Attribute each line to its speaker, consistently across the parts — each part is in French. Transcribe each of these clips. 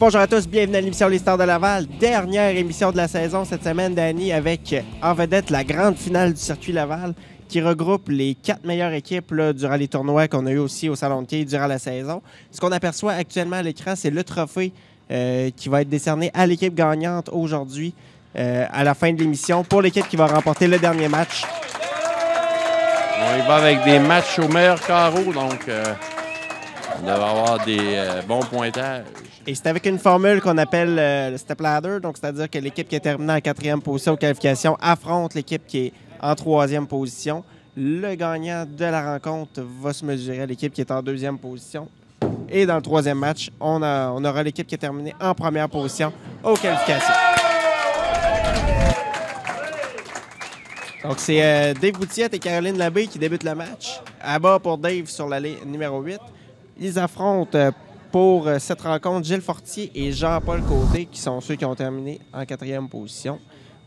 Speaker 1: Bonjour à tous, bienvenue à l'émission Les Stars de Laval. Dernière émission de la saison cette semaine, Danny, avec en vedette la grande finale du circuit Laval qui regroupe les 4 meilleures équipes là, durant les tournois qu'on a eu aussi au Salon de quai durant la saison. Ce qu'on aperçoit actuellement à l'écran, c'est le trophée qui va être décerné à l'équipe gagnante aujourd'hui à la fin de l'émission pour l'équipe qui va remporter le dernier match.
Speaker 2: On y va avec des matchs au meilleur carreau, donc on devrait avoir des bons pointages.
Speaker 1: Et c'est avec une formule qu'on appelle le step ladder, donc c'est-à-dire que l'équipe qui est terminée en 4e position aux qualifications affronte l'équipe qui est en 3e position. Le gagnant de la rencontre va se mesurer à l'équipe qui est en 2e position. Et dans le 3e match, on aura l'équipe qui est terminée en 1re position aux qualifications. Donc c'est Dave Boutillette et Caroline Labbé qui débutent le match. À bas pour Dave sur l'allée numéro 8. Ils affrontent pour cette rencontre Gilles Fortier et Jean-Paul Côté, qui sont ceux qui ont terminé en 4e position.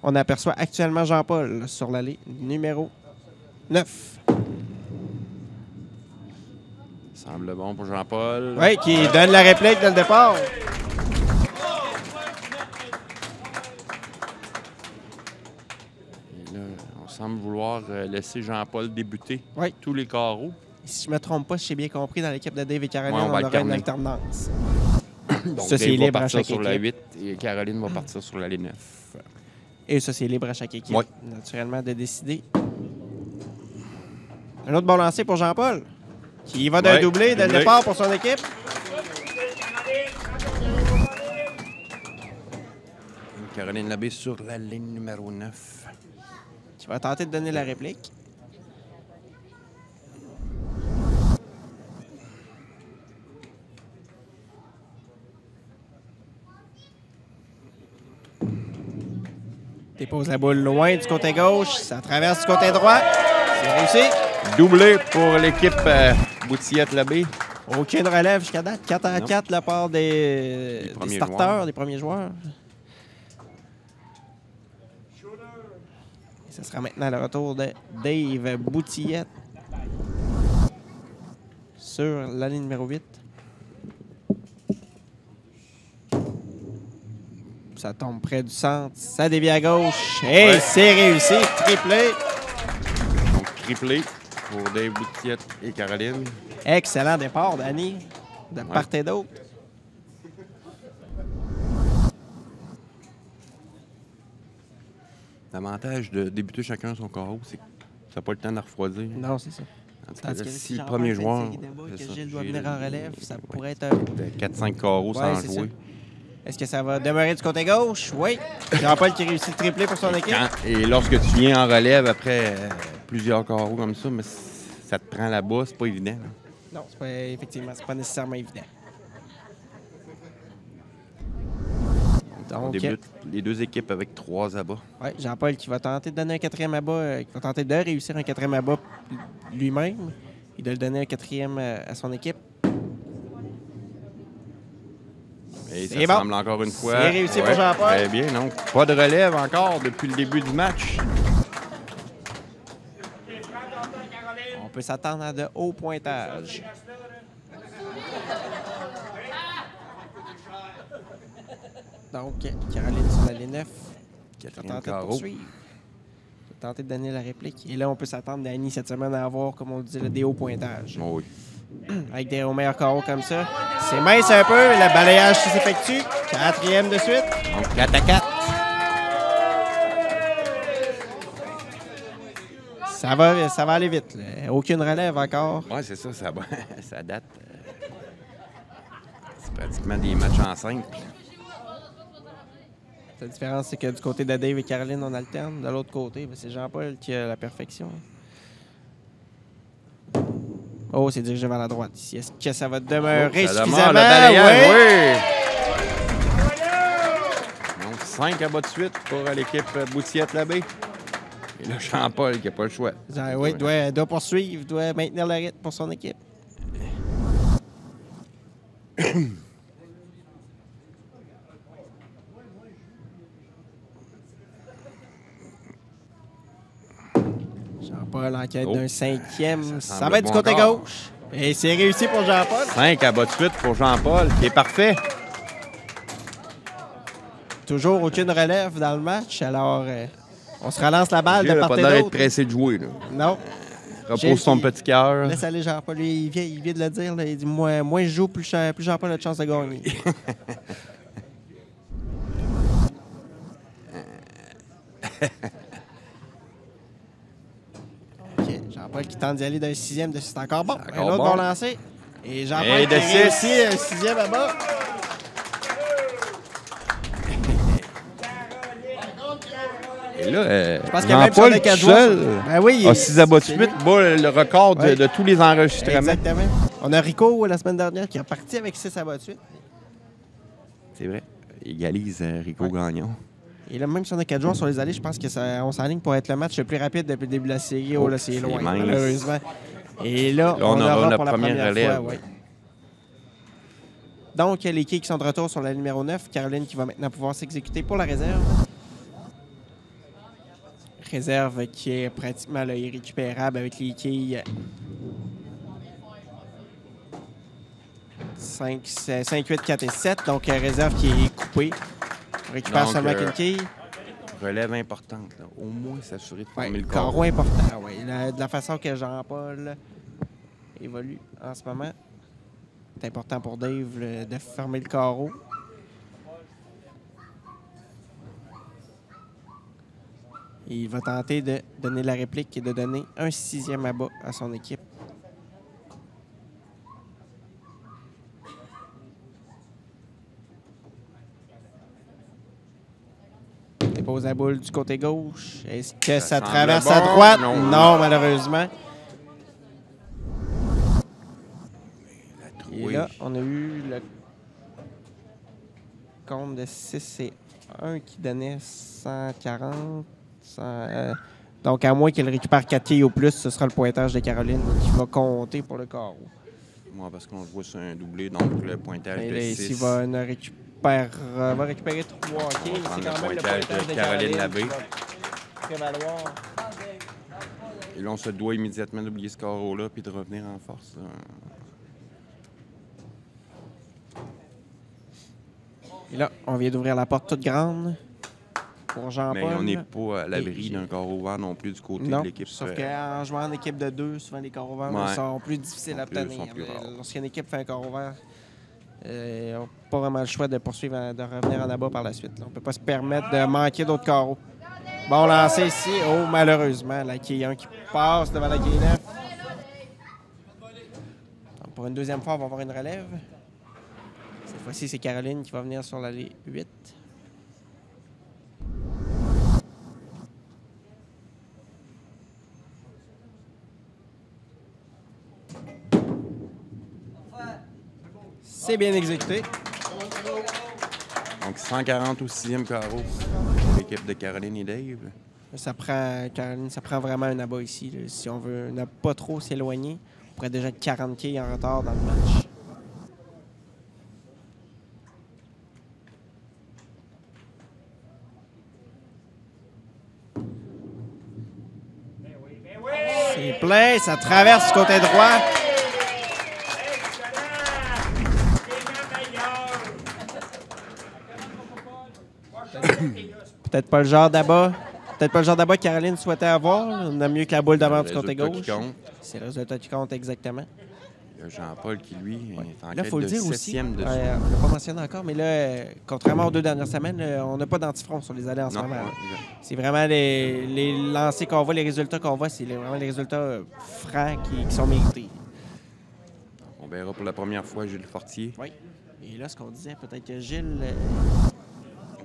Speaker 1: On aperçoit actuellement Jean-Paul sur l'allée numéro 9.
Speaker 2: Semble bon pour Jean-Paul.
Speaker 1: Oui, qui donne la réplique dès le départ.
Speaker 2: Et là, on semble vouloir laisser Jean-Paul débuter tous les carreaux.
Speaker 1: Si je ne me trompe pas, si j'ai bien compris, dans l'équipe de Dave et Caroline,
Speaker 2: on
Speaker 1: aura
Speaker 2: alterner
Speaker 1: une alternance.
Speaker 2: Donc,
Speaker 1: ça, c'est libre à chaque
Speaker 2: sur
Speaker 1: équipe.
Speaker 2: la 8 et Caroline va partir sur l'allée 9.
Speaker 1: Et ça, c'est libre à chaque équipe,
Speaker 2: oui.
Speaker 1: Naturellement, de décider. Un autre bon lancer pour Jean-Paul, qui va d'un doublé dès le départ pour son équipe.
Speaker 2: Caroline Labbé sur la ligne numéro 9.
Speaker 1: Qui va tenter de donner la réplique. Dépose la boule loin du côté gauche. Ça traverse du côté droit. C'est réussi.
Speaker 2: Doublé pour l'équipe Boutillette-Labbé.
Speaker 1: Aucune relève jusqu'à date. 4-4 de la part des starters, des premiers joueurs. Et ce sera maintenant le retour de Dave Boutillette sur la ligne numéro 8. Ça tombe près du centre. Ça dévie à gauche. Et c'est réussi. Triplé.
Speaker 2: Donc, triplé pour Dave Boutillette et Caroline.
Speaker 1: Excellent départ, Danny. De part et d'autre.
Speaker 2: L'avantage de débuter chacun son carreau, c'est que ça n'a pas le temps de refroidir.
Speaker 1: Non, c'est ça.
Speaker 2: Tandis que si le premier joueur.
Speaker 1: Que Gilles doit venir en relève, ça pourrait être.
Speaker 2: 4-5 carreaux sans jouer.
Speaker 1: Est-ce que ça va demeurer du côté gauche? Oui. Jean-Paul qui réussit le triplé pour son équipe.
Speaker 2: Et lorsque tu viens en relève après plusieurs carreaux comme ça, mais ça te prend là-bas, c'est pas évident. Hein?
Speaker 1: Non, c'est pas, effectivement, c'est pas nécessairement évident.
Speaker 2: Donc, on débute les deux équipes avec 3 abats.
Speaker 1: Oui, Jean-Paul qui va tenter de donner un 4e abat, qui va tenter de réussir un 4e abat lui-même et de le donner un 4e à son équipe.
Speaker 2: Et ça semble encore une fois.
Speaker 1: C'est réussi pour Jean-Paul.
Speaker 2: Très bien, donc pas de relève encore depuis le début du match.
Speaker 1: On peut s'attendre à de hauts pointages. Donc, Caroline sur la ligne 9. Qui a tenté de poursuivre. Qui a tenté de donner la réplique. Et là, on peut s'attendre, Danny, cette semaine, à avoir, comme on dit, des hauts pointages.
Speaker 2: Oh oui.
Speaker 1: Avec des meilleurs carreaux comme ça. C'est mince un peu, le balayage qui s'effectue. 4e de suite.
Speaker 2: Donc 4-4.
Speaker 1: Ça va aller vite. Là. Aucune relève encore.
Speaker 2: Oui, c'est ça, ça date. C'est pratiquement des matchs en simple.
Speaker 1: La différence, c'est que du côté de Dave et Caroline, on alterne. De l'autre côté, c'est Jean-Paul qui a la perfection. Oh, c'est dirigé vers la droite ici. Est-ce que ça va demeurer suffisamment?
Speaker 2: Le balayage, oui! Donc, 5 abats de suite pour l'équipe Boutillette-Labbé. Et là, Jean-Paul qui n'a pas le choix.
Speaker 1: Oui, doit poursuivre, doit maintenir le rythme pour son équipe. Jean-Paul en quête d'un 5e. Ça va être du côté gauche. Et c'est réussi pour Jean-Paul.
Speaker 2: 5 abats de suite pour Jean-Paul, qui est parfait.
Speaker 1: Toujours aucune relève dans le match. Alors, on se relance la balle
Speaker 2: Gilles
Speaker 1: de
Speaker 2: n'a
Speaker 1: part
Speaker 2: pas
Speaker 1: et
Speaker 2: l'air d'être
Speaker 1: d'autre.
Speaker 2: pressé de jouer. Là.
Speaker 1: Non.
Speaker 2: Repose
Speaker 1: Gilles,
Speaker 2: son petit cœur.
Speaker 1: Laisse aller Jean-Paul. Lui, il vient de le dire. Là. Il dit moins je joue, plus Jean-Paul a de chance de gagner. OK. Jean-Paul qui tente d'y aller d'un 6e. C'est encore bon.
Speaker 2: C'est encore
Speaker 1: Un autre
Speaker 2: bon.
Speaker 1: bon lancé. Et Jean-Paul
Speaker 2: Et
Speaker 1: qui
Speaker 2: de six.
Speaker 1: réussit un 6e là-bas.
Speaker 2: Et là,
Speaker 1: Je pense qu'il y a même sur
Speaker 2: Jean-Paul
Speaker 1: le
Speaker 2: tout
Speaker 1: 4 joueurs.
Speaker 2: seul
Speaker 1: Ben oui,
Speaker 2: a 6 abats de
Speaker 1: c'est
Speaker 2: suite,
Speaker 1: lui.
Speaker 2: bat le record
Speaker 1: Ouais.
Speaker 2: de tous les enregistrements.
Speaker 1: Exactement. On a Rico la semaine dernière qui est parti avec 6 abats de suite.
Speaker 2: C'est vrai. Il égalise Rico
Speaker 1: Ouais.
Speaker 2: Gagnon.
Speaker 1: Et là, même si on a 4 joueurs sur les allées, je pense qu'on s'enligne pour être le match le plus rapide depuis le début de la série. Oh, là, c'est
Speaker 2: c'est
Speaker 1: loin,
Speaker 2: mince.
Speaker 1: malheureusement. Et là,
Speaker 2: Là, on aura la
Speaker 1: pour la
Speaker 2: première relève.
Speaker 1: fois. Ouais. Donc, les Kings qui sont de retour sur la numéro 9. Caroline qui va maintenant pouvoir s'exécuter pour la réserve. Réserve qui est pratiquement là, irrécupérable avec les quilles 5, 8, 4 et 7. Donc, réserve qui est coupée. On récupère
Speaker 2: Donc,
Speaker 1: seulement qu'une quille.
Speaker 2: Relève importante. Là. Au moins s'assurer de former
Speaker 1: Ouais,
Speaker 2: le corps.
Speaker 1: carreau important, oui. De la façon que Jean-Paul évolue en ce moment, c'est important pour Dave de fermer le carreau. Et il va tenter de donner la réplique et de donner un 6e abat à son équipe. Dépose la boule du côté gauche. Est-ce que ça
Speaker 2: semble
Speaker 1: traverse
Speaker 2: bon.
Speaker 1: à droite?
Speaker 2: Non.
Speaker 1: Non, malheureusement. Et
Speaker 2: Oui.
Speaker 1: là, on a eu le compte de 6 et 1 qui donnait 140. Donc, à moins qu'elle récupère 4 quilles au plus, ce sera le pointage de Caroline qui va compter pour le carreau.
Speaker 2: Moi, parce qu'on le voit sur un doublé, donc le pointage
Speaker 1: Et
Speaker 2: de
Speaker 1: là,
Speaker 2: 6.
Speaker 1: ici, va récupérer 3 quilles.
Speaker 2: On va
Speaker 1: C'est
Speaker 2: prendre
Speaker 1: quand
Speaker 2: le
Speaker 1: même le
Speaker 2: pointage
Speaker 1: pointage
Speaker 2: de
Speaker 1: de
Speaker 2: Caroline
Speaker 1: Caroline
Speaker 2: Labbé.
Speaker 1: qui va prévaloir.
Speaker 2: Et là, on se doit immédiatement d'oublier ce carreau-là puis de revenir en force.
Speaker 1: Et là, on vient d'ouvrir la porte toute grande pour Jean-Paul.
Speaker 2: Mais on n'est pas à l'abri
Speaker 1: Et-
Speaker 2: d'un carreau ouvert non plus du côté
Speaker 1: Non,
Speaker 2: de l'équipe.
Speaker 1: sauf qu'en jouant en équipe de 2, souvent les corps ouverts
Speaker 2: Ouais.
Speaker 1: sont plus difficiles à
Speaker 2: Sont plus
Speaker 1: obtenir.
Speaker 2: rares.
Speaker 1: Lorsqu'une équipe fait un corps ouvert, ils n'ont pas vraiment le choix de poursuivre, de revenir en abat par la suite. Là. On ne peut pas se permettre de manquer d'autres carreaux. Bon lancé ici. Oh, malheureusement, la quille 1 qui passe devant la quille 9. Donc, pour une deuxième fois, on va avoir une relève. Cette fois-ci, c'est Caroline qui va venir sur l'allée 8. C'est bien exécuté.
Speaker 2: Donc 140 au 6e carreau. L'équipe de Caroline et Dave.
Speaker 1: Ça prend, Caroline, ça prend vraiment un abat ici. Là. Si on veut ne pas trop s'éloigner, on pourrait déjà être 40 quilles en retard dans le match. C'est plein, ça traverse du côté droit. Peut-être pas le genre d'abat. Peut-être pas le genre d'abat que Caroline souhaitait avoir. Là. On a mieux que la boule d'avant du côté
Speaker 2: Résultat
Speaker 1: gauche.
Speaker 2: qui compte.
Speaker 1: C'est le résultat qui compte exactement.
Speaker 2: Il y a Jean-Paul qui, lui, est en
Speaker 1: Là,
Speaker 2: quête
Speaker 1: il faut le
Speaker 2: de
Speaker 1: dire aussi.
Speaker 2: 7e dessus.
Speaker 1: On l'a pas mentionné encore, mais là, contrairement aux 2 dernières semaines, on n'a pas d'antifront sur les allées en ce
Speaker 2: Non,
Speaker 1: moment.
Speaker 2: ouais,
Speaker 1: C'est vraiment les lancers qu'on voit, les résultats qu'on voit, c'est vraiment les résultats francs qui sont mérités.
Speaker 2: on verra pour la première fois Gilles Fortier.
Speaker 1: Oui. Et là, ce qu'on disait, peut-être que Gilles,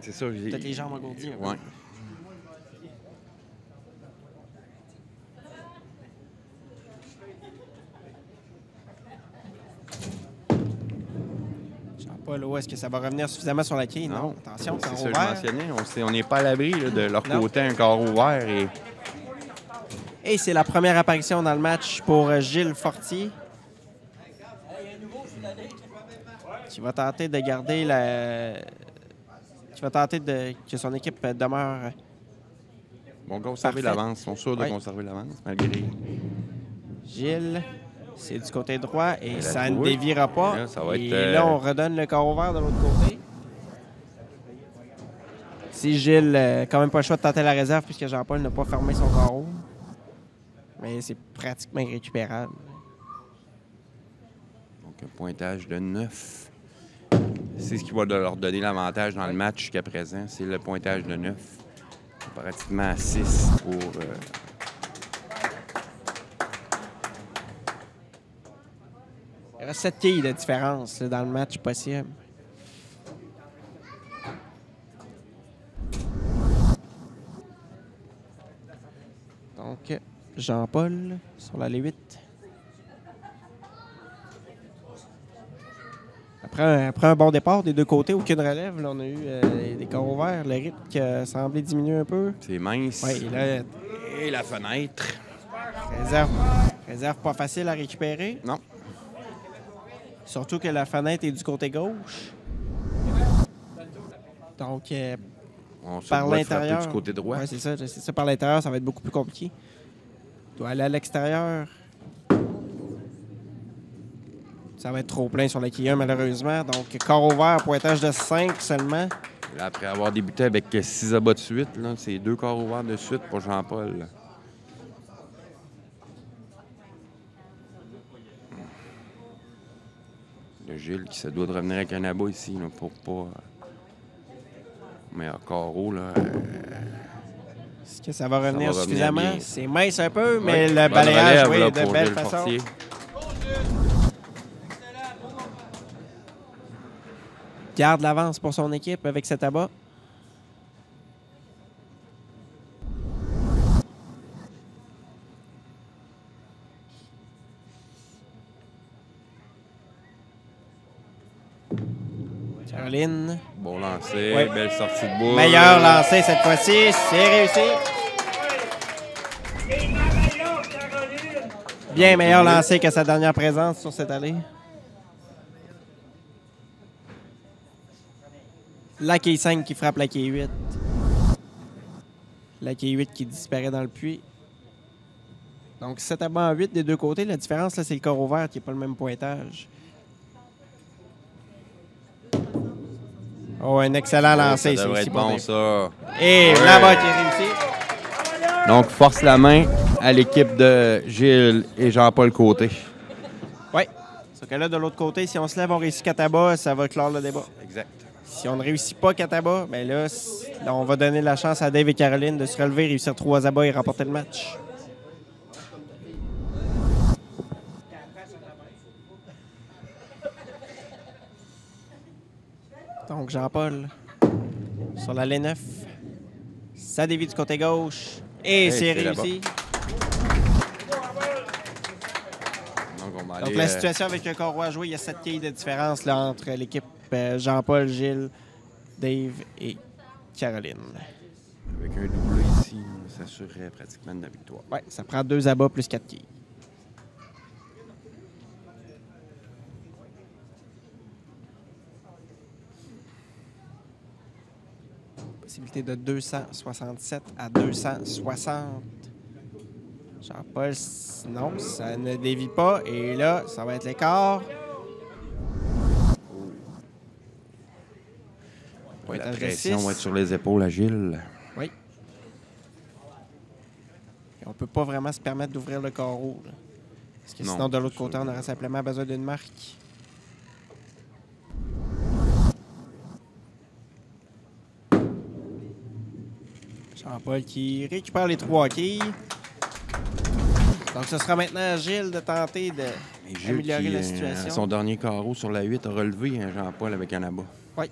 Speaker 2: C'est ça, j'ai...
Speaker 1: peut-être les jambes engourdies. un peu.
Speaker 2: Ouais.
Speaker 1: Jean-Paul, est-ce que ça va revenir suffisamment sur la quille? Non. Attention,
Speaker 2: C'est
Speaker 1: c'est
Speaker 2: ça que je
Speaker 1: ouvert.
Speaker 2: mentionnais. On n'est pas à l'abri là, de leur
Speaker 1: Non.
Speaker 2: côté un carreau ouvert. Et
Speaker 1: Et c'est la première apparition dans le match pour Gilles Fortier. Qui va tenter de garder la... Qui va tenter que son équipe demeure...
Speaker 2: bon, conserver
Speaker 1: Parfait.
Speaker 2: l'avance. Ils sont sûrs de
Speaker 1: Ouais.
Speaker 2: conserver l'avance, malgré...
Speaker 1: Gilles, c'est du côté droit et
Speaker 2: Elle a
Speaker 1: ça ne
Speaker 2: trouvé.
Speaker 1: déviera pas.
Speaker 2: Là, ça va
Speaker 1: et
Speaker 2: être,
Speaker 1: là, on redonne le corps ouvert de l'autre côté. Ici, Gilles quand même pas le choix de tenter la réserve puisque Jean-Paul n'a pas fermé son carreau. Mais c'est pratiquement irrécupérable.
Speaker 2: Donc, un pointage de 9. C'est ce qui va leur donner l'avantage dans le match jusqu'à présent. C'est le pointage de 9. Pratiquement à 6 pour...
Speaker 1: Il y aura 7 quilles de différence là, dans le match possible. Donc, Jean-Paul sur l'allée 8. Après un bon départ des deux côtés, aucune relève. Là, on a eu des corps ouverts. Le rythme qui a semblé diminuer un peu.
Speaker 2: C'est mince.
Speaker 1: Oui, là,
Speaker 2: et la fenêtre.
Speaker 1: Réserve pas facile à récupérer.
Speaker 2: Non.
Speaker 1: Surtout que la fenêtre est du côté gauche. Donc,
Speaker 2: On se
Speaker 1: par
Speaker 2: doit de frapper
Speaker 1: l'intérieur.
Speaker 2: du côté droit.
Speaker 1: Oui, c'est ça. Par l'intérieur, ça va être beaucoup plus compliqué. Il doit aller à l'extérieur. Ça va être trop plein sur la quille 1, malheureusement. Donc, corps ouvert, pointage de 5 seulement.
Speaker 2: Là, après avoir débuté avec 6 abats de suite, c'est 2 corps ouverts de suite pour Jean-Paul. Le Gilles qui se doit de revenir avec un abat ici là, pour pas... Mais un carreau, là...
Speaker 1: Est-ce que ça va revenir
Speaker 2: revenir
Speaker 1: suffisamment?
Speaker 2: bien.
Speaker 1: C'est mince un peu,
Speaker 2: Oui,
Speaker 1: mais le
Speaker 2: bonne
Speaker 1: balayage,
Speaker 2: relève,
Speaker 1: oui,
Speaker 2: là,
Speaker 1: de
Speaker 2: pour
Speaker 1: belle
Speaker 2: Gilles
Speaker 1: façon.
Speaker 2: Fortier.
Speaker 1: Garde l'avance pour son équipe avec cet abat. Caroline.
Speaker 2: Bon lancer,
Speaker 1: Oui.
Speaker 2: belle sortie de boule.
Speaker 1: Meilleur lancé cette fois-ci. C'est réussi. Bien meilleur lancé que sa dernière présence sur cette allée. La quille 5 qui frappe la quille 8. La quille 8 qui disparaît dans le puits. Donc 7 abats en 8 des deux côtés. La différence, là, c'est le corps ouvert qui n'est pas le même pointage. Oh, un excellent lancé.
Speaker 2: Ça devrait
Speaker 1: ici
Speaker 2: être
Speaker 1: pour
Speaker 2: bon,
Speaker 1: Dave.
Speaker 2: ça.
Speaker 1: Et
Speaker 2: Ouais.
Speaker 1: là-bas qui est réussi.
Speaker 2: Donc, force la main à l'équipe de Gilles et Jean-Paul Côté.
Speaker 1: Oui. Sauf que là, de l'autre côté, si on se lève, on réussit 4 abats, ça va clore le débat.
Speaker 2: Exact.
Speaker 1: Si on ne réussit pas 4 abats, bien là, on va donner la chance à Dave et Caroline de se relever, réussir 3 abats et remporter le match. Donc, Jean-Paul sur l'allée 9. Ça dévie du côté gauche. Et
Speaker 2: Hey,
Speaker 1: c'est
Speaker 2: c'est
Speaker 1: réussi.
Speaker 2: Donc, on va
Speaker 1: Donc,
Speaker 2: aller,
Speaker 1: la situation avec un corps à jouer, il y a 7 quilles de différence là, entre l'équipe Jean-Paul, Gilles, Dave et Caroline.
Speaker 2: avec un doublé ici, ça s'assurerait pratiquement de la victoire.
Speaker 1: Oui, ça prend 2 abats plus 4 quilles. Possibilité de 267 à 260. Jean-Paul, non, ça ne dévie pas. Et là, ça va être l'écart.
Speaker 2: La
Speaker 1: Pointage de
Speaker 2: pression
Speaker 1: 6.
Speaker 2: va être sur les épaules à Gilles.
Speaker 1: Oui. Et on ne peut pas vraiment se permettre d'ouvrir le carreau. Là. Parce que
Speaker 2: Non,
Speaker 1: sinon, de l'autre
Speaker 2: c'est
Speaker 1: côté,
Speaker 2: sûr.
Speaker 1: on aurait simplement besoin d'une marque. Jean-Paul qui récupère les 3 quilles. Donc, ce sera maintenant à Gilles de tenter
Speaker 2: Et Gilles
Speaker 1: d'améliorer
Speaker 2: qui,
Speaker 1: la situation.
Speaker 2: son dernier carreau sur la 8 a relevé Jean-Paul avec un abat.
Speaker 1: Oui.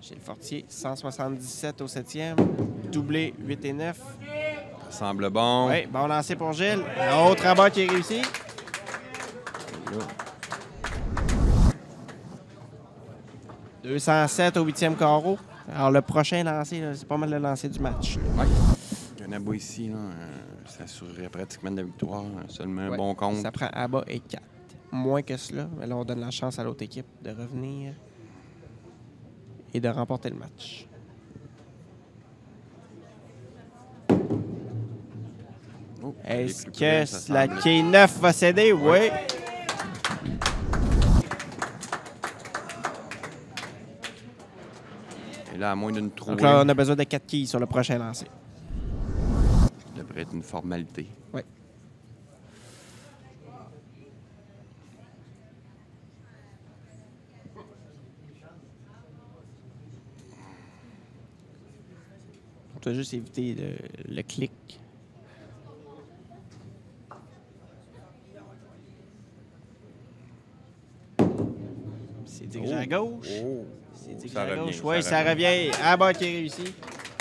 Speaker 1: Gilles Fortier, 177 au 7e. Doublé 8 et 9.
Speaker 2: Ça semble bon.
Speaker 1: Oui, bon lancer pour Gilles. Un autre rabat qui est réussi.
Speaker 2: Là,
Speaker 1: 207 au 8e carreau. Alors, le prochain lancer, là, c'est pas mal le lancer du match.
Speaker 2: un abat ici, là, ça assurerait pratiquement de la victoire. Seulement un
Speaker 1: Ouais,
Speaker 2: bon compte.
Speaker 1: Ça prend abat et 4. Moins que cela, mais là, on donne la chance à l'autre équipe de revenir et de remporter le match.
Speaker 2: Oh,
Speaker 1: Est-ce
Speaker 2: les plus près, ça
Speaker 1: que la
Speaker 2: semble.
Speaker 1: quille 9 va céder? Oui.
Speaker 2: Et là, à moins d'une trouée,
Speaker 1: Donc là, on a besoin de 4 quilles sur le prochain lancer.
Speaker 2: ça devrait être une formalité.
Speaker 1: Oui. On doit juste éviter le clic. C'est dirigé à gauche.
Speaker 2: Oh.
Speaker 1: C'est dirigé
Speaker 2: Ça
Speaker 1: à
Speaker 2: revient,
Speaker 1: gauche. Oui, ça revient. À bas qui est réussi.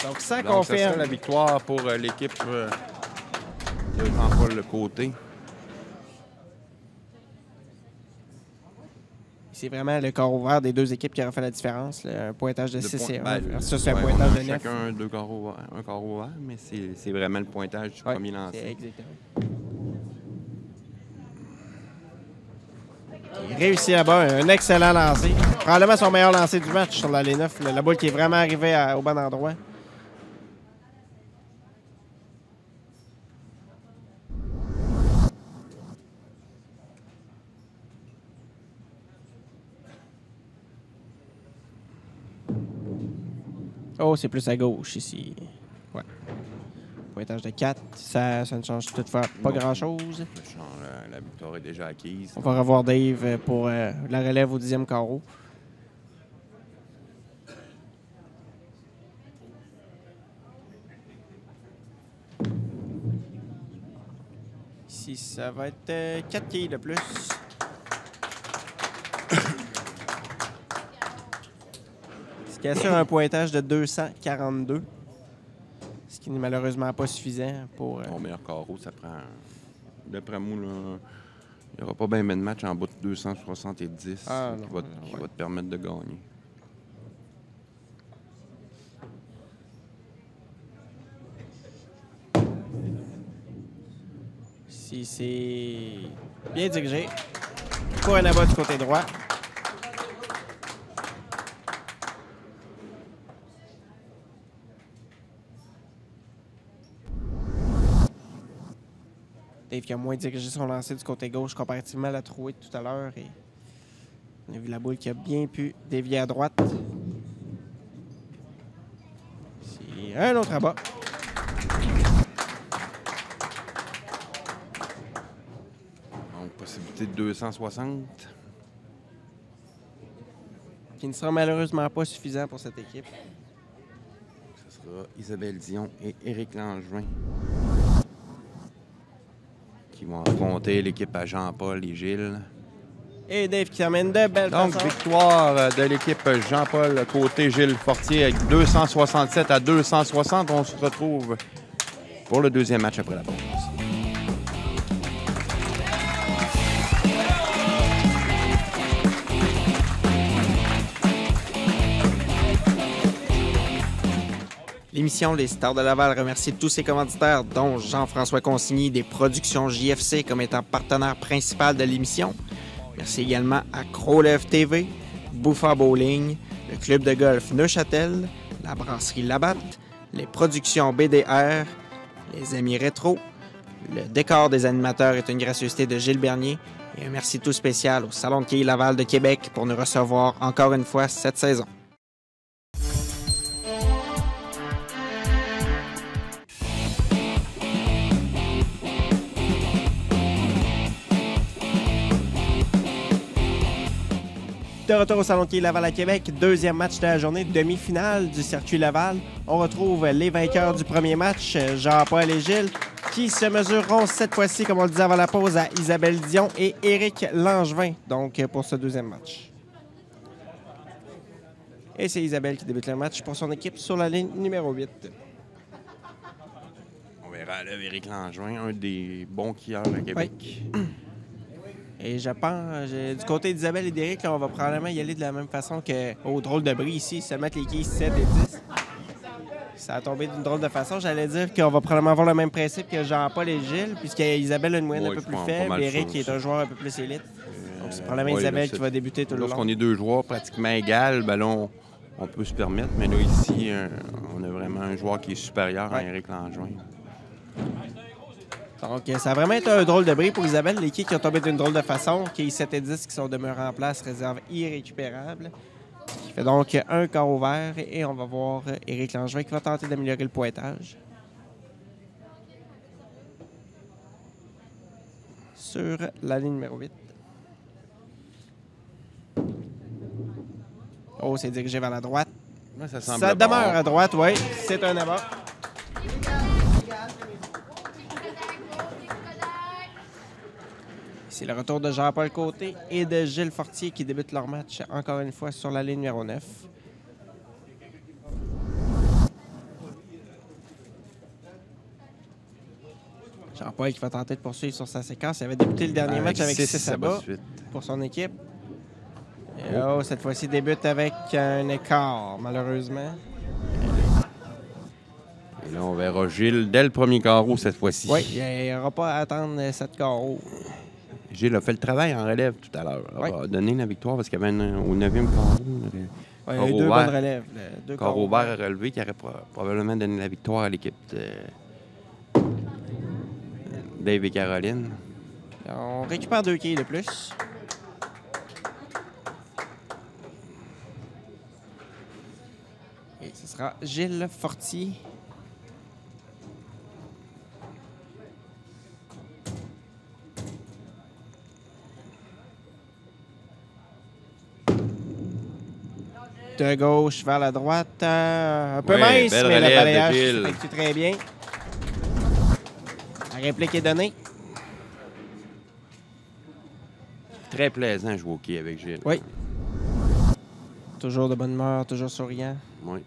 Speaker 1: Donc, ça
Speaker 2: Donc, ça
Speaker 1: confirme.
Speaker 2: sera la victoire pour l'équipe de Jean-Paul Le Côté.
Speaker 1: C'est vraiment le corps ouvert des deux équipes qui aura fait la différence. Là. Un pointage de 6 et 1. Ça, c'est un pointage de 9.
Speaker 2: Chacun deux corps ouverts, un corps ouvert, mais c'est vraiment le pointage du premier lancé.
Speaker 1: Exactement. Il réussit là-bas. Un excellent lancer. Probablement son meilleur lancer du match sur l'allée 9. La boule qui est vraiment arrivée au bon endroit. Oh, c'est plus à gauche ici. Ouais. Pointage de 4. Ça ne change toutefois pas grand-chose.
Speaker 2: La victoire est déjà acquise.
Speaker 1: On va revoir Dave pour la relève au 10e carreau. Ici, ça va être 4 quilles de plus. Ce qui assure un pointage de 242. Ce qui n'est malheureusement pas suffisant pour...
Speaker 2: Ton meilleur carreau, ça prend... D'après moi, là, il n'y aura pas bien de match en bas de 270 qui va te permettre de gagner.
Speaker 1: Si c'est bien dirigé. Pour un abat du côté droit. Dave qui a moins dirigé son lancer du côté gauche comparativement à la trouée de tout à l'heure. Et on a vu la boule qui a bien pu dévier à droite. C'est un autre abat.
Speaker 2: Donc, possibilité de 260.
Speaker 1: Qui ne sera malheureusement pas suffisant pour cette équipe.
Speaker 2: Ce sera Isabelle Dion et Éric Langevin qui vont affronter l'équipe à Jean-Paul et Gilles.
Speaker 1: Et Dave qui termine de belle
Speaker 2: Donc,
Speaker 1: façon.
Speaker 2: victoire de l'équipe Jean-Paul Côté Gilles Fortier avec 267 à 260. On se retrouve pour le deuxième match après la pause.
Speaker 1: L'émission Les Stars de Laval remercie tous ses commanditaires, dont Jean-François Consigny des Productions JFC comme étant partenaire principal de l'émission. Merci également à Crowlev TV, Bouffa Bowling, le Club de golf Neuchâtel, la Brasserie Labatte, les Productions BDR, les Amis Rétro. Le décor des animateurs est une gracieuseté de Gilles Bernier. Et un merci tout spécial au Salon de quilles Laval de Québec pour nous recevoir encore une fois cette saison. De retour au Salon de quilles Laval à Québec, deuxième match de la journée, demi-finale du circuit Laval. On retrouve les vainqueurs du premier match, Jean-Paul et Gilles, qui se mesureront cette fois-ci, comme on le disait avant la pause, à Isabelle Dion et Éric Langevin, donc pour ce deuxième match. Et c'est Isabelle qui débute le match pour son équipe sur la ligne numéro 8.
Speaker 2: On verra là Éric Langevin, un des bons quilleurs à Québec.
Speaker 1: Oui. Et je pense, du côté d'Isabelle et d'Éric, on va probablement y aller de la même façon qu'au drôle de bris ici, se mettre les quilles 7 et 10. Ça a tombé d'une drôle de façon. J'allais dire qu'on va probablement avoir le même principe que Jean-Paul et Gilles, puisqu'Isabelle a une moyenne un peu plus faible, et Éric qui est un joueur un peu plus élite. Donc c'est probablement Isabelle qui va débuter tout le long.
Speaker 2: Lorsqu'on est deux joueurs pratiquement égales, ben là, on peut se permettre. Mais là, ici, on a vraiment un joueur qui est supérieur à Éric Langevin.
Speaker 1: Donc, ça a vraiment été un drôle de bris pour Isabelle. Les quilles qui ont tombé d'une drôle de façon, qui 7 et 10 qui sont demeurés en place, réserve irrécupérable. Ce qui fait donc un carreau vert et on va voir Éric Langevin qui va tenter d'améliorer le pointage. Sur la ligne numéro 8. Oh, c'est dirigé vers la droite.
Speaker 2: Ouais, ça
Speaker 1: demeure à droite, oui. C'est un abat. C'est le retour de Jean-Paul Côté et de Gilles Fortier qui débutent leur match encore une fois sur la ligne numéro 9. Jean-Paul qui va tenter de poursuivre sur sa séquence. Il avait débuté le dernier match avec 6 abats pour son équipe. Et oh, cette fois-ci, débute avec un écart, malheureusement.
Speaker 2: Et là, on verra Gilles dès le premier carreau cette fois-ci.
Speaker 1: Oui, il n'aura pas à attendre 7 carreaux.
Speaker 2: Gilles a fait le travail en relève tout à l'heure.
Speaker 1: Oui.
Speaker 2: Il a donné la victoire parce qu'il y avait au 9e carreau.
Speaker 1: Il y a eu 2 bonnes relèves.
Speaker 2: Carreau vert à relever qui aurait probablement donné la victoire à l'équipe de Dave et Caroline.
Speaker 1: On récupère 2 quilles de plus. Et ce sera Gilles Fortier. De gauche vers la droite. Un peu mince, mais le balayage s'effectue très bien. La réplique est donnée.
Speaker 2: Très plaisant de jouer au hockey avec Gilles.
Speaker 1: Oui. Toujours de bonne humeur, toujours souriant.
Speaker 2: Oui.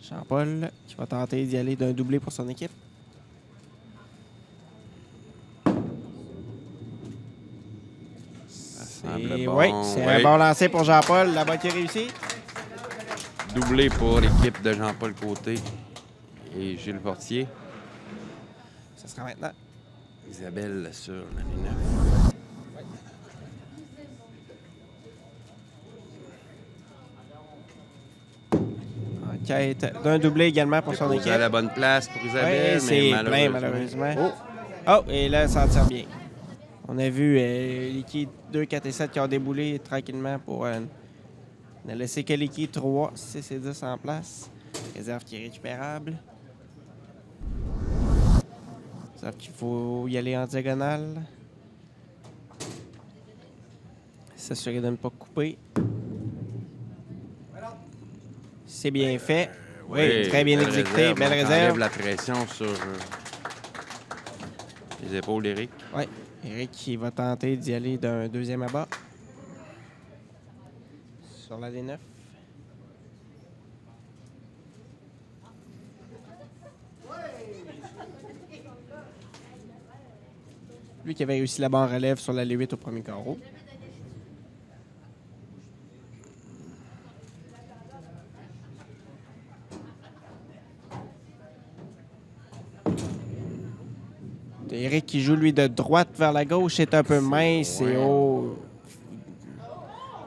Speaker 1: Jean-Paul qui va tenter d'y aller d'un doublé pour son équipe. Oui, c'est un bon lancer pour Jean-Paul. La balle qui est réussie.
Speaker 2: Doublé pour l'équipe de Jean-Paul Côté et Gilles Fortier.
Speaker 1: Ce sera maintenant.
Speaker 2: Isabelle sur la ligne 9.
Speaker 1: En quête d'un doublé également pour son équipe.
Speaker 2: À la bonne place pour Isabelle,
Speaker 1: oui, c'est plein malheureusement. Oh, et là, ça en tire bien. On a vu l'équipe 2, 4 et 7 qui ont déboulé tranquillement pour ne laisser que l'équipe 3, 6 et 10 en place. Réserve qui est récupérable. Réserve qu'il faut y aller en diagonale. S'assurer de ne pas couper. C'est bien fait. Oui, très bien exécuté. Belle réserve.
Speaker 2: On enlève la pression sur les épaules d'Éric.
Speaker 1: Oui. Éric qui va tenter d'y aller d'un deuxième abat. Sur la D9. Lui qui avait réussi la barre en relève sur la L8 au premier carreau. Éric qui joue, lui, de droite vers la gauche, est un peu mince et haut.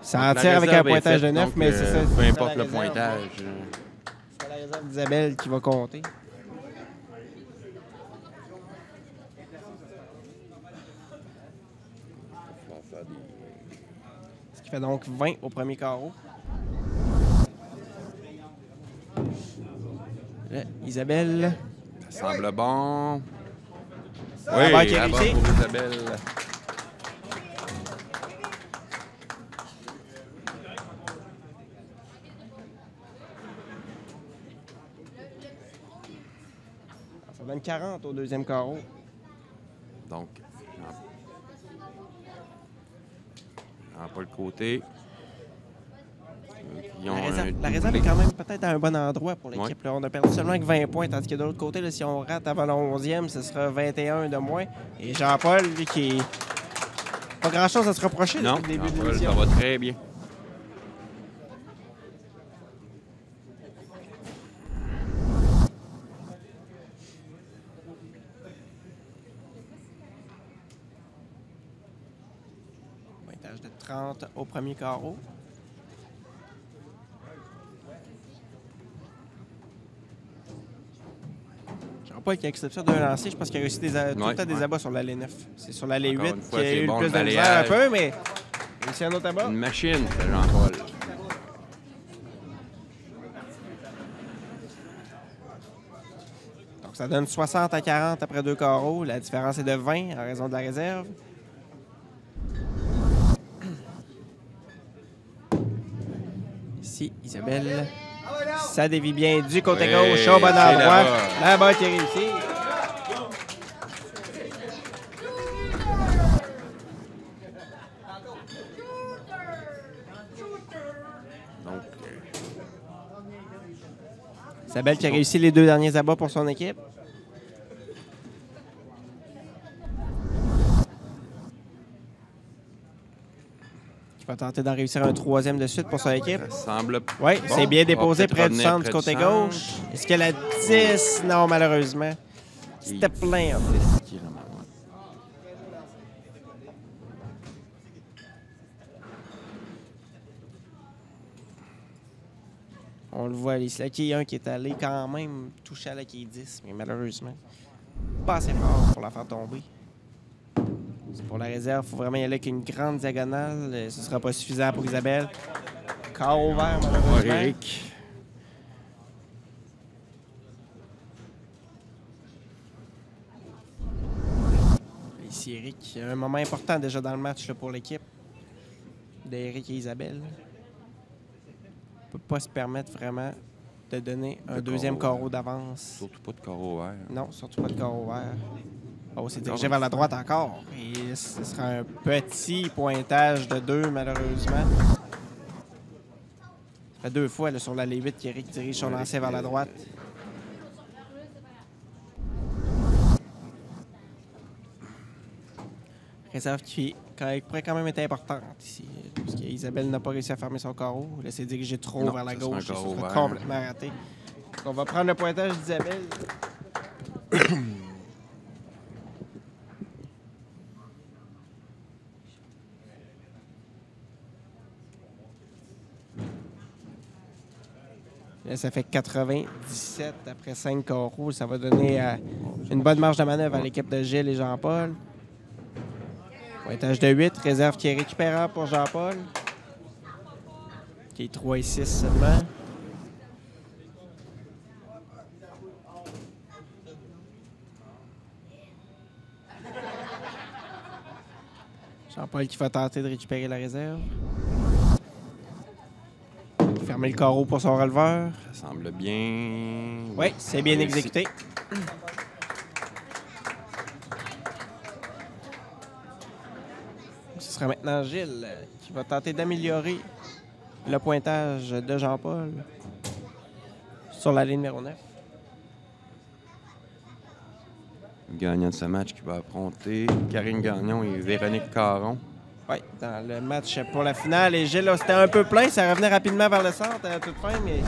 Speaker 1: Ça en tire avec un pointage de 9, mais c'est ça.
Speaker 2: Peu importe le pointage.
Speaker 1: C'est la réserve d'Isabelle qui va compter. Ce qui fait donc 20 au premier carreau. Là, Isabelle.
Speaker 2: Ça semble bon.
Speaker 1: Oui, la qui est
Speaker 2: pour Isabelle.
Speaker 1: Ça donne 40 au deuxième carreau.
Speaker 2: Donc, Jean-Paul Côté.
Speaker 1: La réserve est quand même peut-être à un bon endroit pour l'équipe. Ouais. On a perdu seulement que 20 points, tandis que de l'autre côté, là, si on rate avant le 11e, ce sera 21 de moins. Et Jean-Paul, lui, qui n'a pas grand-chose à se reprocher depuis le début de l'émission.
Speaker 2: Ça va très bien.
Speaker 1: Pointage de 30 au premier carreau. Pas qu'il y a exception d'un lancer, je pense qu'il y a réussi tout le temps des abats sur l'allée 9. C'est sur l'allée 8 qu'il y a eu le plus de misère un peu, mais Ici un autre tabac.
Speaker 2: Une machine, c'est Jean-Paul.
Speaker 1: Donc, ça donne 60 à 40 après 2 carreaux. La différence est de 20 en raison de la réserve. Ici, Isabelle. Ça dévie bien du côté gauche au bon endroit. La botte est réussie.
Speaker 2: Donc,
Speaker 1: Isabelle qui a réussi les 2 derniers abats pour son équipe. Qui va tenter d'en réussir un 3e de suite pour son équipe.
Speaker 2: ça semble...
Speaker 1: Oui,
Speaker 2: bon.
Speaker 1: c'est bien déposé
Speaker 2: Va peut-être
Speaker 1: près du
Speaker 2: revenir
Speaker 1: centre du
Speaker 2: près
Speaker 1: côté
Speaker 2: du centre.
Speaker 1: gauche. Est-ce qu'elle a 10? Non, malheureusement. C'était plein en plus.
Speaker 2: Qui est vraiment, ouais.
Speaker 1: On le voit, il y a un qui est allé quand même toucher à la qui est 10, mais malheureusement, pas assez fort pour la faire tomber. C'est pour la réserve, il faut vraiment y aller avec une grande diagonale. Ce ne sera pas suffisant pour Isabelle. Corps ouvert, malheureusement.
Speaker 2: Eric.
Speaker 1: Ici, Eric, un moment important déjà dans le match là, pour l'équipe d'Eric et Isabelle. On ne peut pas se permettre vraiment de donner un deuxième carreau d'avance.
Speaker 2: Surtout pas de carreau vert.
Speaker 1: Non, surtout pas de carreau vert. Oh, c'est dirigé vers la droite encore. Et ce sera un petit pointage de 2, malheureusement. Ça fait 2 fois là, sur l'allée 8 qu'Éric dirige son lancer vers la droite. Réserve qui pourrait quand même être importante ici. Parce qu'Isabelle n'a pas réussi à fermer son carreau. Là, c'est dirigé trop
Speaker 2: Non,
Speaker 1: vers la
Speaker 2: ça sera un
Speaker 1: gauche. Ça
Speaker 2: carreau
Speaker 1: sera
Speaker 2: vert.
Speaker 1: complètement raté. Donc, on va prendre le pointage d'Isabelle. Là, ça fait 97 après 5 carreaux. Ça va donner une bonne marge de manœuvre à l'équipe de Gilles et Jean-Paul. Pointage de 8, réserve qui est récupérable pour Jean-Paul. Qui est 3 et 6 seulement. Jean-Paul qui va tenter de récupérer la réserve. Fermer le carreau pour son releveur.
Speaker 2: Ça semble bien.
Speaker 1: Oui, c'est bien
Speaker 2: Réussi.
Speaker 1: exécuté. Ce sera maintenant Gilles qui va tenter d'améliorer le pointage de Jean-Paul sur la ligne numéro 9.
Speaker 2: Gagnant de ce match qui va affronter Karine Gagnon et Véronique Caron.
Speaker 1: Oui, dans le match pour la finale. Et Gilles, là, c'était un peu plein. Ça revenait rapidement vers le centre à toute fin, mais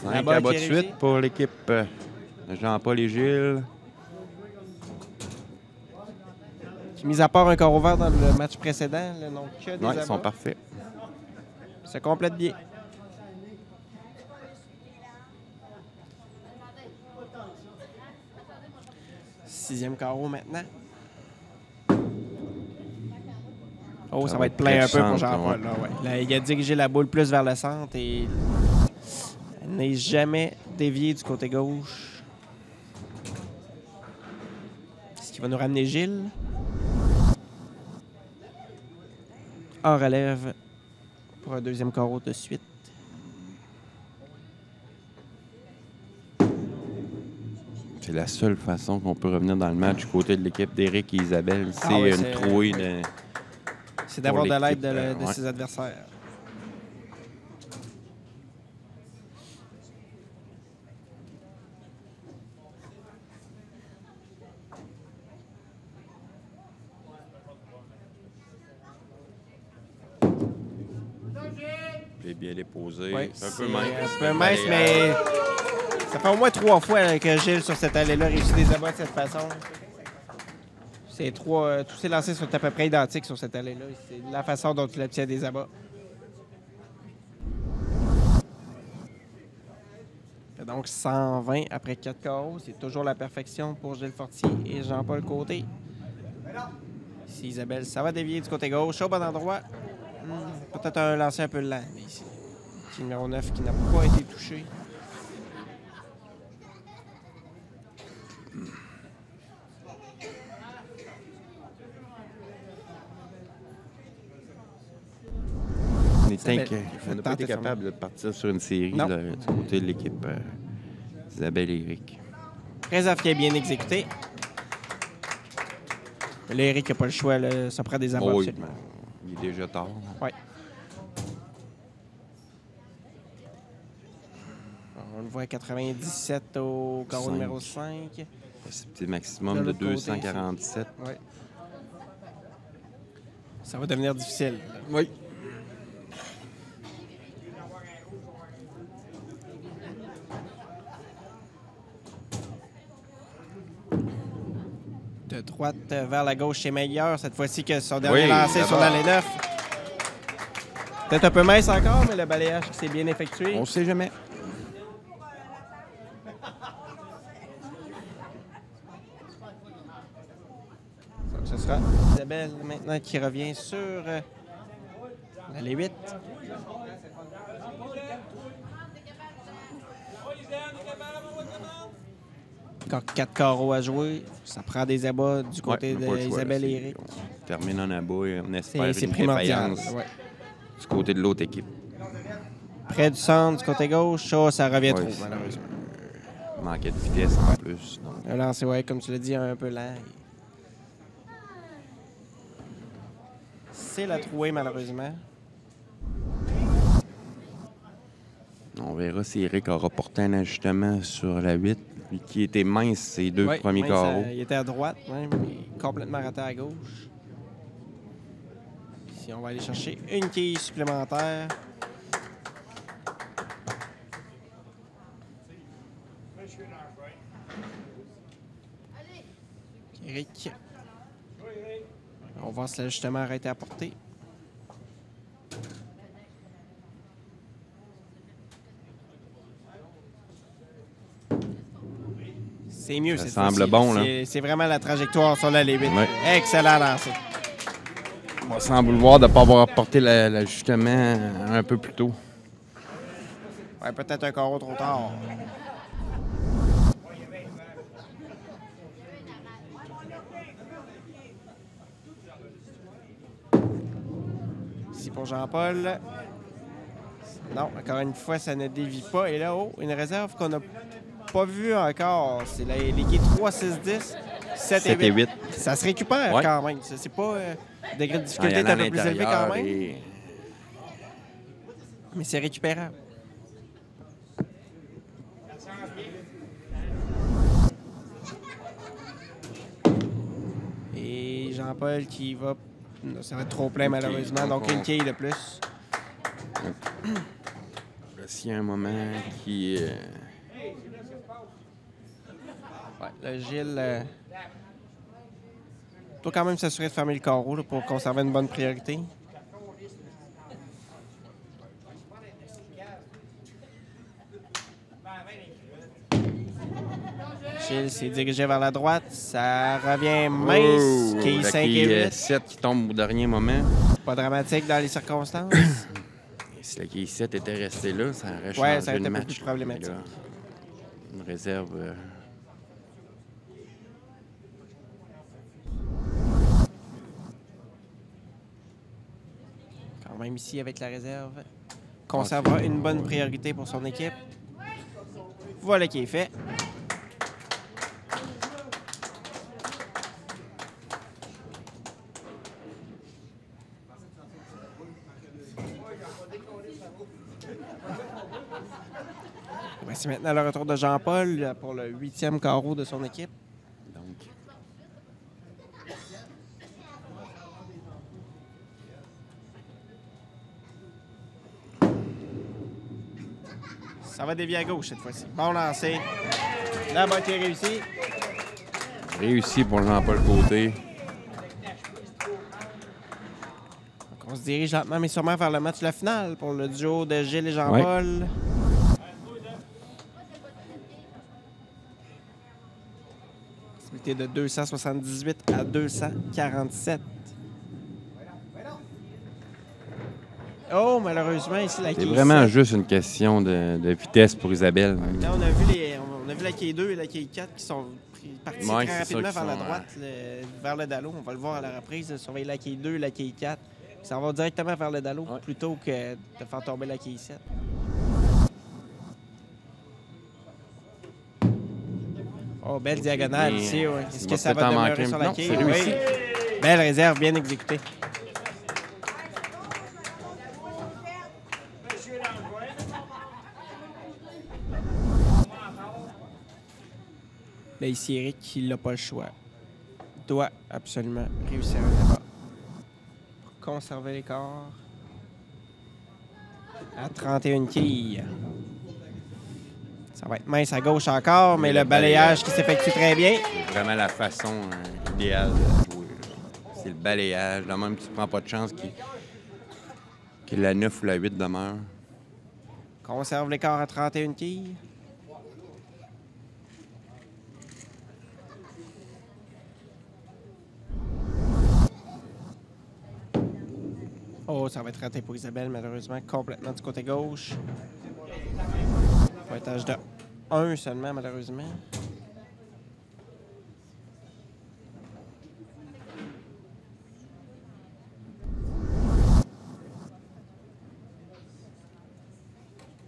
Speaker 2: 5
Speaker 1: balle
Speaker 2: à bas
Speaker 1: qui
Speaker 2: de
Speaker 1: est
Speaker 2: suite
Speaker 1: réussie.
Speaker 2: pour l'équipe de Jean-Paul et Gilles.
Speaker 1: mis à part un carreau vert dans le match précédent, là, donc que des
Speaker 2: Oui, ils
Speaker 1: abats.
Speaker 2: sont parfaits.
Speaker 1: Ça complète bien. Sixième carreau maintenant. Oh, ça va être plein un peu pour Jean-Paul.
Speaker 2: ouais.
Speaker 1: Là, ouais. Là, il a dirigé la boule plus vers le centre et elle n'est jamais déviée du côté gauche. Ce qui va nous ramener Gilles. En relève pour un deuxième carreau de suite.
Speaker 2: C'est la seule façon qu'on peut revenir dans le match du côté de l'équipe d'Éric et Isabelle. C'est
Speaker 1: Ah oui,
Speaker 2: une
Speaker 1: c'est-
Speaker 2: trouille de...
Speaker 1: C'est d'avoir de l'aide
Speaker 2: l'équipe,
Speaker 1: de
Speaker 2: ouais.
Speaker 1: ses adversaires.
Speaker 2: C'est bien déposé.
Speaker 1: Oui,
Speaker 2: C'est un peu mince.
Speaker 1: un peu mince, mais ça fait au moins 3 fois là, que Gilles, sur cette allée-là, réussit des abats de cette façon. Tous ses lancers sont à peu près identiques sur cette allée-là. C'est la façon dont il obtient des abats. Fait donc 120 après 4 carreaux. C'est toujours la perfection pour Gilles Fortier et Jean-Paul Côté. Ici, Isabelle, ça va dévier du côté gauche, au bon endroit. Peut-être un lancer un peu lent, mais ici. Qui est numéro 9 qui n'a pas été touché.
Speaker 2: On n'a pas été capable de partir sur une série là, du côté de l'équipe Isabelle et Eric.
Speaker 1: Réserve qui est bien exécuté. Là, Eric n'a pas le choix. Là. Ça prend des abords.
Speaker 2: Oui, il est déjà tard.
Speaker 1: Oui. On le voit à 97 au carreau numéro 5.
Speaker 2: C'est maximum de 247.
Speaker 1: Oui. Ça va devenir difficile.
Speaker 2: Oui.
Speaker 1: De droite vers la gauche, c'est meilleur. Cette fois-ci que son dernier lancé sur l'allée 9. Peut-être un peu mince encore, mais le balayage s'est bien effectué.
Speaker 2: On ne sait jamais.
Speaker 1: Donc, ce sera Isabelle maintenant qui revient sur l'allée 8. Encore 4 carreaux à jouer. Ça prend des abats du côté d'Isabelle et Eric.
Speaker 2: On termine en abat et on espère
Speaker 1: C'est
Speaker 2: une
Speaker 1: primordial.
Speaker 2: défaillance du côté de l'autre équipe.
Speaker 1: Près du centre, du côté gauche, ça revient trop, malheureusement.
Speaker 2: Manquait de vitesse en plus. Donc.
Speaker 1: Un lancer, comme tu l'as dit, un peu lent. C'est la trouée, malheureusement.
Speaker 2: On verra si Eric aura porté un ajustement sur la 8. Lui qui était mince ses deux premiers carreaux.
Speaker 1: Il était à droite, même, mais complètement raté à gauche. Ici, on va aller chercher une quille supplémentaire. Eric. On va voir si l'ajustement a été apporté. C'est mieux,
Speaker 2: ça
Speaker 1: cette
Speaker 2: semble
Speaker 1: fois-ci.
Speaker 2: bon, là.
Speaker 1: C'est vraiment la trajectoire sur la limite.
Speaker 2: Ouais.
Speaker 1: Excellent lancé.
Speaker 2: On semble voir de ne pas avoir apporté l'ajustement un peu plus tôt.
Speaker 1: Ouais, peut-être un carreau trop tard. Ici pour Jean-Paul. Non, encore une fois, ça ne dévie pas. Et là, une réserve qu'on n'a pas vue encore. C'est l'équipe 3, 6, 10, 7 et 8. Ça se récupère quand même. C'est pas... le degré de difficulté est un peu plus élevé quand même. Mais c'est récupérable. Et Jean-Paul qui va... Non, ça va être trop plein malheureusement. Donc une quille de plus.
Speaker 2: S'il y a un moment qui...
Speaker 1: Ouais, le Gilles... doit quand même s'assurer de fermer le carreau là, pour conserver une bonne priorité. Gilles s'est dirigé vers la droite. Ça revient mince. Quille 5 et 8.
Speaker 2: 7 qui tombe au dernier moment.
Speaker 1: Pas dramatique dans les circonstances.
Speaker 2: Si la quille 7 était restée là, ça aurait changé
Speaker 1: Ouais, ça aurait été
Speaker 2: le
Speaker 1: un peu
Speaker 2: match.
Speaker 1: plus problématique.
Speaker 2: Là, une réserve...
Speaker 1: Quand même ici avec la réserve. Conservera une bonne priorité pour son équipe. Voilà qui est fait. Voici maintenant le retour de Jean-Paul pour le 8e carreau de son équipe.
Speaker 2: Donc,
Speaker 1: Ça va dévier à gauche cette fois-ci. Bon lancer. La botte est réussie.
Speaker 2: réussi pour Jean-Paul Côté.
Speaker 1: Donc on se dirige lentement mais sûrement vers le match de la finale pour le duo de Gilles et Jean-Paul. Ouais. De 278 à 247. malheureusement, ici, la
Speaker 2: C'est
Speaker 1: quille
Speaker 2: vraiment
Speaker 1: 7.
Speaker 2: juste une question de vitesse pour Isabelle.
Speaker 1: Là, on a vu la quille 2 et la quille 4 qui sont partis
Speaker 2: Ouais,
Speaker 1: très
Speaker 2: c'est
Speaker 1: rapidement
Speaker 2: ça,
Speaker 1: vers la
Speaker 2: qui sont,
Speaker 1: droite, vers le dallo. On va le voir à la reprise, surveiller la quille 2 et la quille 4. Ça va directement vers le dallo plutôt que de faire tomber la quille 7. Oh, belle diagonale ici. Ouais. Est-ce que ça va demeurer sur la quille?
Speaker 2: C'est réussi.
Speaker 1: Oui. Belle réserve, bien exécutée. Là, ici, Eric, il n'a pas le choix. Il doit absolument réussir un débat. Pour conserver l'écart. À 31 quilles. Ça va être mince à gauche encore, mais le balayage qui s'effectue très bien.
Speaker 2: C'est vraiment la façon idéale de jouer. C'est le balayage. Là même, tu ne prends pas de chance que la 9 ou la 8 demeure.
Speaker 1: Conserve l'écart à 31 quilles. Oh, ça va être raté pour Isabelle, malheureusement. Complètement du côté gauche. Pointage de 1 seulement, malheureusement.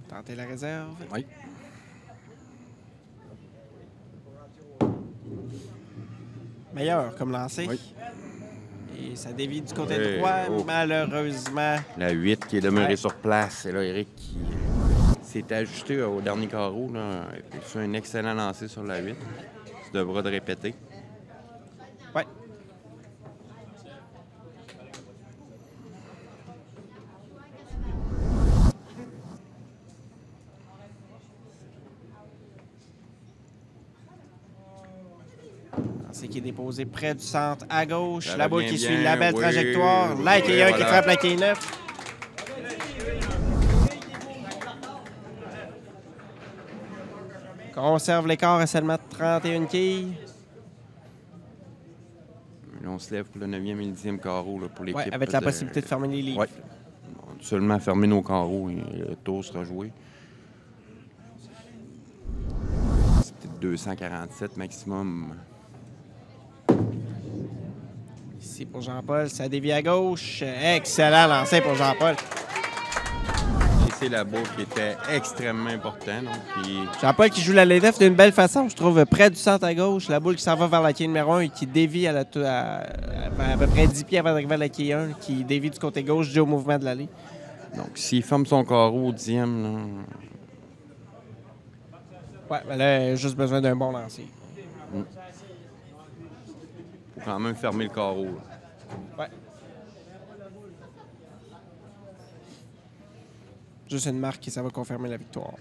Speaker 1: Tenter la réserve.
Speaker 2: Oui.
Speaker 1: Meilleur comme lancé.
Speaker 2: Oui.
Speaker 1: Et ça dévie du côté droit, malheureusement.
Speaker 2: La 8 qui est demeurée sur place. Et là, Eric qui s'est ajusté au dernier carreau. Là. Il fait un excellent lancer sur la 8. Tu devras de répéter.
Speaker 1: Oui. C'est qui est déposé près du centre à gauche.
Speaker 2: Ça
Speaker 1: La boule qui
Speaker 2: bien,
Speaker 1: suit la belle
Speaker 2: oui,
Speaker 1: trajectoire.
Speaker 2: oui,
Speaker 1: La qui est
Speaker 2: oui,
Speaker 1: qui frappe la quille 9. Conserve l'écart à seulement 31 quilles.
Speaker 2: Là, on se lève pour le 9e et le 10e carreau là, pour l'équipe.
Speaker 1: Oui, avec la possibilité de fermer les livres.
Speaker 2: Oui. Seulement fermer nos carreaux et le tour sera joué. C'est peut-être 247 maximum.
Speaker 1: Ici pour Jean-Paul, ça dévie à gauche. Excellent lancé pour Jean-Paul.
Speaker 2: Et c'est la boule qui était extrêmement importante.
Speaker 1: Jean-Paul qui joue la lead-off d'une belle façon, je trouve, près du centre à gauche. La boule qui s'en va vers la quille numéro 1 et qui dévie à peu près 10 pieds avant d'arriver à la quille 1, qui dévie du côté gauche dû au mouvement de l'allée.
Speaker 2: Donc, s'il ferme son carreau au 10e, là...
Speaker 1: Ouais, mais là, il a juste besoin d'un bon lancer.
Speaker 2: Il faut quand même fermer le carreau. Là.
Speaker 1: Ouais. Juste une marque et ça va confirmer la victoire.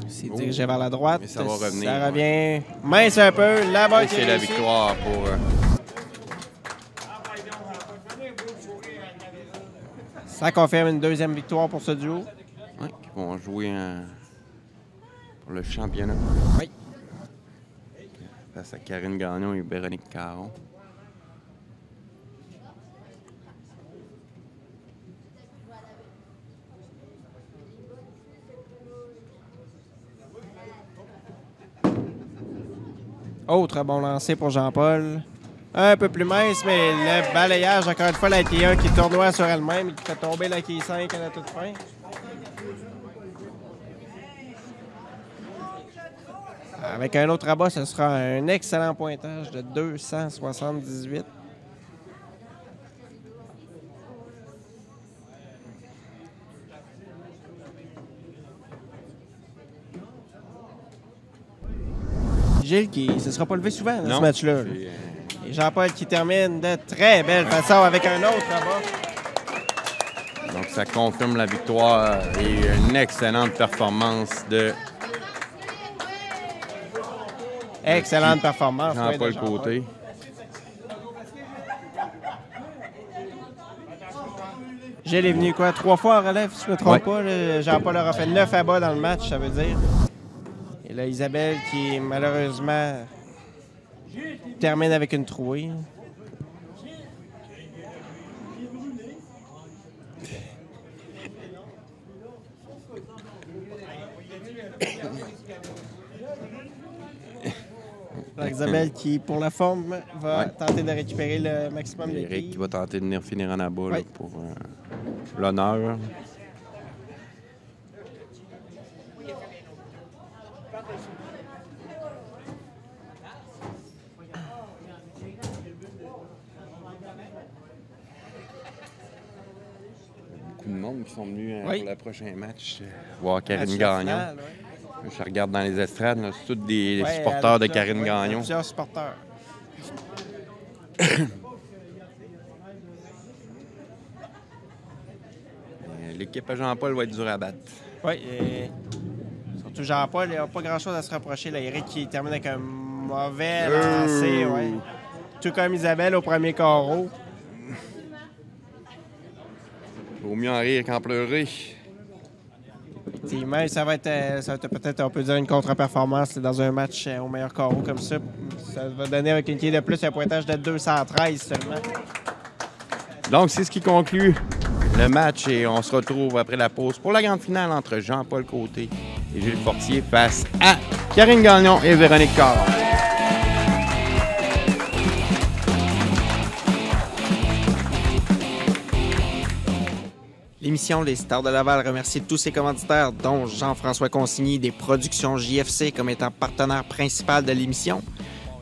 Speaker 1: C'est dirigé vers la droite.
Speaker 2: Mais ça va revenir.
Speaker 1: Ça revient mince un peu. Là-bas,
Speaker 2: c'est la victoire pour...
Speaker 1: Ça confirme une deuxième victoire pour ce duo.
Speaker 2: Oui, qui vont jouer pour le championnat.
Speaker 1: Oui.
Speaker 2: Face à Karine Gagnon et Véronique Caron.
Speaker 1: Autre bon lancer pour Jean-Paul. Un peu plus mince, mais le balayage, encore une fois, la quille 1 qui tournoie sur elle-même et qui fait tomber la quille 5 à la toute fin. Avec un autre rabat, ce sera un excellent pointage de 278. Gilles qui ne se sera pas levé souvent dans ce match-là. Et Jean-Paul qui termine de très belle façon avec un autre rabat.
Speaker 2: Donc, ça confirme la victoire et une excellente performance de...
Speaker 1: Excellente performance.
Speaker 2: Jean-Paul Côté.
Speaker 1: Gilles est venu quoi? 3 fois en relève, si je ne me trompe pas. Jean-Paul aura fait 9 abats dans le match, ça veut dire. Et Et là, Isabelle qui, malheureusement, termine avec une trouée. Alors, Isabelle qui, pour la forme, va tenter de récupérer le maximum de
Speaker 2: Eric
Speaker 1: quilles.
Speaker 2: qui va tenter de venir finir en abat là,
Speaker 1: Oui.
Speaker 2: pour l'honneur. Beaucoup de monde qui sont venus
Speaker 1: Oui.
Speaker 2: pour le prochain match voir
Speaker 1: Match
Speaker 2: Karine
Speaker 1: de
Speaker 2: Gagnon.
Speaker 1: finale, ouais.
Speaker 2: Je regarde dans les estrades, là, c'est tous des
Speaker 1: Ouais,
Speaker 2: supporters de
Speaker 1: elle a
Speaker 2: Karine Gagnon.
Speaker 1: plusieurs supporters.
Speaker 2: L'équipe à Jean-Paul va être dur à battre.
Speaker 1: Oui, et surtout Jean-Paul, il n'a pas grand-chose à se reprocher. Là. Eric qui termine avec un mauvais lancer. Ouais. Tout comme Isabelle au premier carreau.
Speaker 2: Vaut mieux en rire qu'en pleurer.
Speaker 1: Effectivement, ça va être peut-être, on peut dire, une contre-performance là, dans un match au meilleur carreau comme ça. Ça va donner avec une quille de plus un pointage de 213 seulement.
Speaker 2: Donc, c'est ce qui conclut le match et on se retrouve après la pause pour la grande finale entre Jean-Paul Côté et Gilles Fortier face à Karine Gagnon et Véronique Caron.
Speaker 1: L'émission Les Stars de Laval remercie tous ses commanditaires, dont Jean-François Consigny des Productions JFC comme étant partenaire principal de l'émission.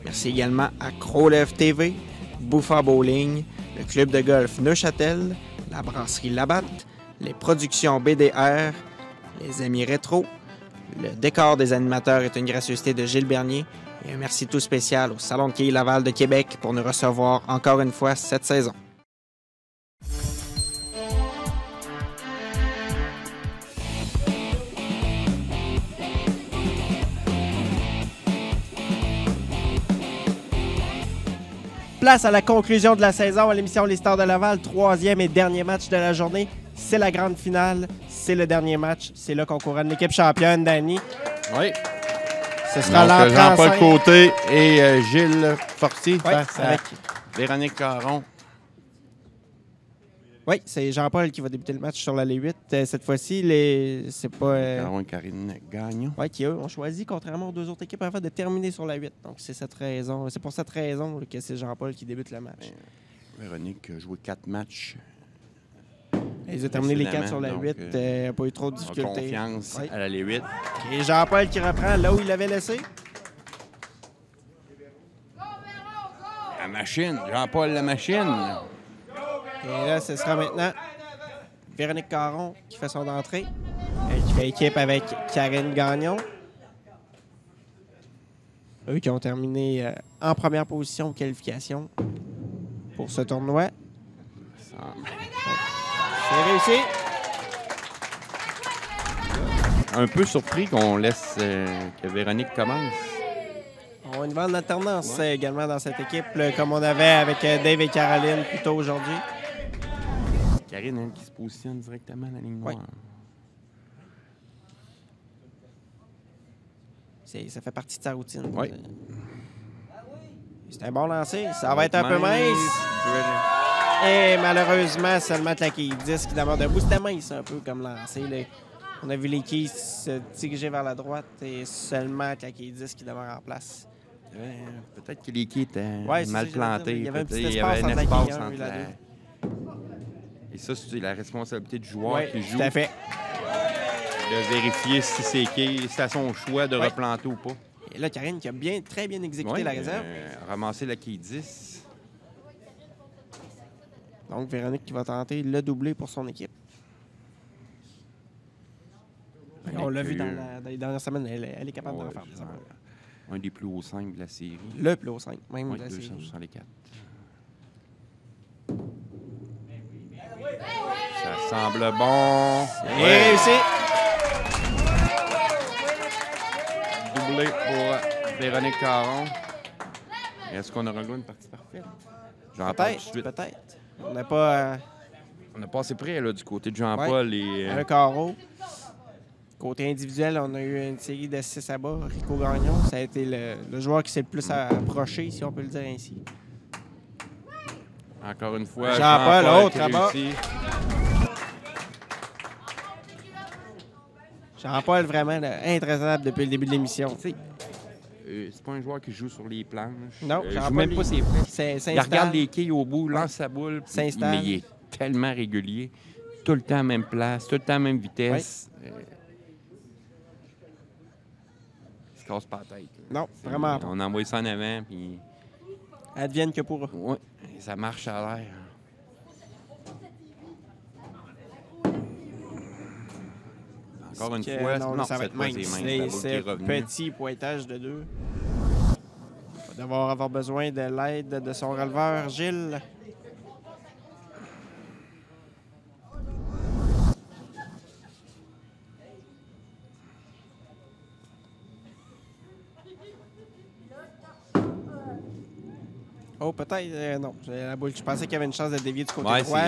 Speaker 1: Merci également à Crowlev TV, Bouffa Bowling, le Club de golf Neuchâtel, la Brasserie Labatte, les Productions BDR, les Amis Rétro. Le décor des animateurs est une gracieuseté de Gilles Bernier. Et un merci tout spécial au Salon de quilles Laval de Québec pour nous recevoir encore une fois cette saison. Place à la conclusion de la saison à l'émission Les Stars de Laval, troisième et dernier match de la journée. C'est la grande finale, c'est le dernier match. C'est là qu'on couronne l'équipe championne, Danny.
Speaker 2: Oui.
Speaker 1: Ce sera
Speaker 2: Donc,
Speaker 1: l'entrée en
Speaker 2: Jean-Paul
Speaker 1: scène.
Speaker 2: Côté et Gilles Fortier
Speaker 1: Oui,
Speaker 2: face à
Speaker 1: avec...
Speaker 2: Véronique Caron.
Speaker 1: Oui, c'est Jean-Paul qui va débuter le match sur l'allée 8. Cette fois-ci, c'est pas...
Speaker 2: Caron et Karine Gagnon.
Speaker 1: Oui, qui eux ont choisi, contrairement aux deux autres équipes, avant de terminer sur la 8. Donc, c'est pour cette raison là, que c'est Jean-Paul qui débute le match.
Speaker 2: Véronique a joué 4 matchs.
Speaker 1: Ils ont terminé les 4 sur la
Speaker 2: donc,
Speaker 1: 8. Pas eu trop de
Speaker 2: En
Speaker 1: difficultés.
Speaker 2: confiance
Speaker 1: Oui.
Speaker 2: à l'allée 8.
Speaker 1: Et Jean-Paul qui reprend là où il l'avait laissé.
Speaker 2: La machine. Jean-Paul la machine.
Speaker 1: Et là, ce sera maintenant Véronique Caron qui fait son entrée. Elle qui fait équipe avec Karine Gagnon. Eux qui ont terminé en première position aux qualifications pour ce tournoi. C'est réussi.
Speaker 2: Un peu surpris qu'on laisse que Véronique commence.
Speaker 1: On y va en alternance également dans cette équipe, là, comme on avait avec Dave et Caroline plus tôt aujourd'hui.
Speaker 2: Karine, elle, qui se positionne directement à la ligne noire.
Speaker 1: Ça fait partie de sa routine.
Speaker 2: Oui.
Speaker 1: C'est un bon lancer. Ça va être un peu mince. Et malheureusement, seulement la quille 10 qui demeure debout. C'était mince un peu comme lancer. Là. On a vu les quilles se diriger vers la droite et seulement la quille 10 qui demeure en place.
Speaker 2: Peut-être que les quilles étaient
Speaker 1: Ouais,
Speaker 2: mal
Speaker 1: ça,
Speaker 2: plantés.
Speaker 1: il y avait un petit
Speaker 2: Il y
Speaker 1: espace
Speaker 2: avait un
Speaker 1: entre la
Speaker 2: espace
Speaker 1: quille 1
Speaker 2: entre
Speaker 1: et la
Speaker 2: la...
Speaker 1: 2.
Speaker 2: Et ça, c'est la responsabilité du joueur
Speaker 1: Oui,
Speaker 2: qui joue.
Speaker 1: tout à fait.
Speaker 2: De vérifier si c'est à son choix de
Speaker 1: Ouais.
Speaker 2: replanter ou pas.
Speaker 1: Et là, Karine qui a très bien exécuté
Speaker 2: Ouais,
Speaker 1: la réserve.
Speaker 2: ramasser la quille 10.
Speaker 1: Donc, Véronique qui va tenter le doublé pour son équipe. On l'a vu dans les dernières semaines, elle est capable d'en faire des erreurs.
Speaker 2: Un des plus hauts 5 de la série.
Speaker 1: Le plus haut 5, même
Speaker 2: Oui,
Speaker 1: de la série.
Speaker 2: 264. Ça semble bon.
Speaker 1: Et réussi.
Speaker 2: Doublé pour Véronique Caron. Est-ce qu'on aura une partie parfaite? J'en parle tout de suite.
Speaker 1: Peut-être. On n'a pas
Speaker 2: On a passé près là, du côté de Jean-Paul et
Speaker 1: un carreau. Côté individuel, on a eu une série de 6 abats. Rico Gagnon, ça a été le joueur qui s'est le plus approché, si on peut le dire ainsi.
Speaker 2: Encore une fois,
Speaker 1: Jean-Paul, autre abat. Jean-Paul, vraiment là, intraitable depuis le début de l'émission.
Speaker 2: C'est pas un joueur qui joue sur les planches.
Speaker 1: Non,
Speaker 2: il joue même pas ses flèches. Il regarde les quilles au bout, lance sa boule, mais il est tellement régulier. Tout le temps à la même place, tout le temps à la même vitesse. Oui. Il se casse pas la tête.
Speaker 1: Non, vraiment pas.
Speaker 2: On envoie ça en avant, puis...
Speaker 1: Advienne que pourra.
Speaker 2: Oui, ça marche à l'air. Encore une fois,
Speaker 1: non, ça va être mince. C'est petit pointage de 2. Il va devoir avoir besoin de l'aide de son releveur, Gilles. Oh, peut-être. Non, la boule. Je pensais qu'il y avait une chance de dévier du côté droit.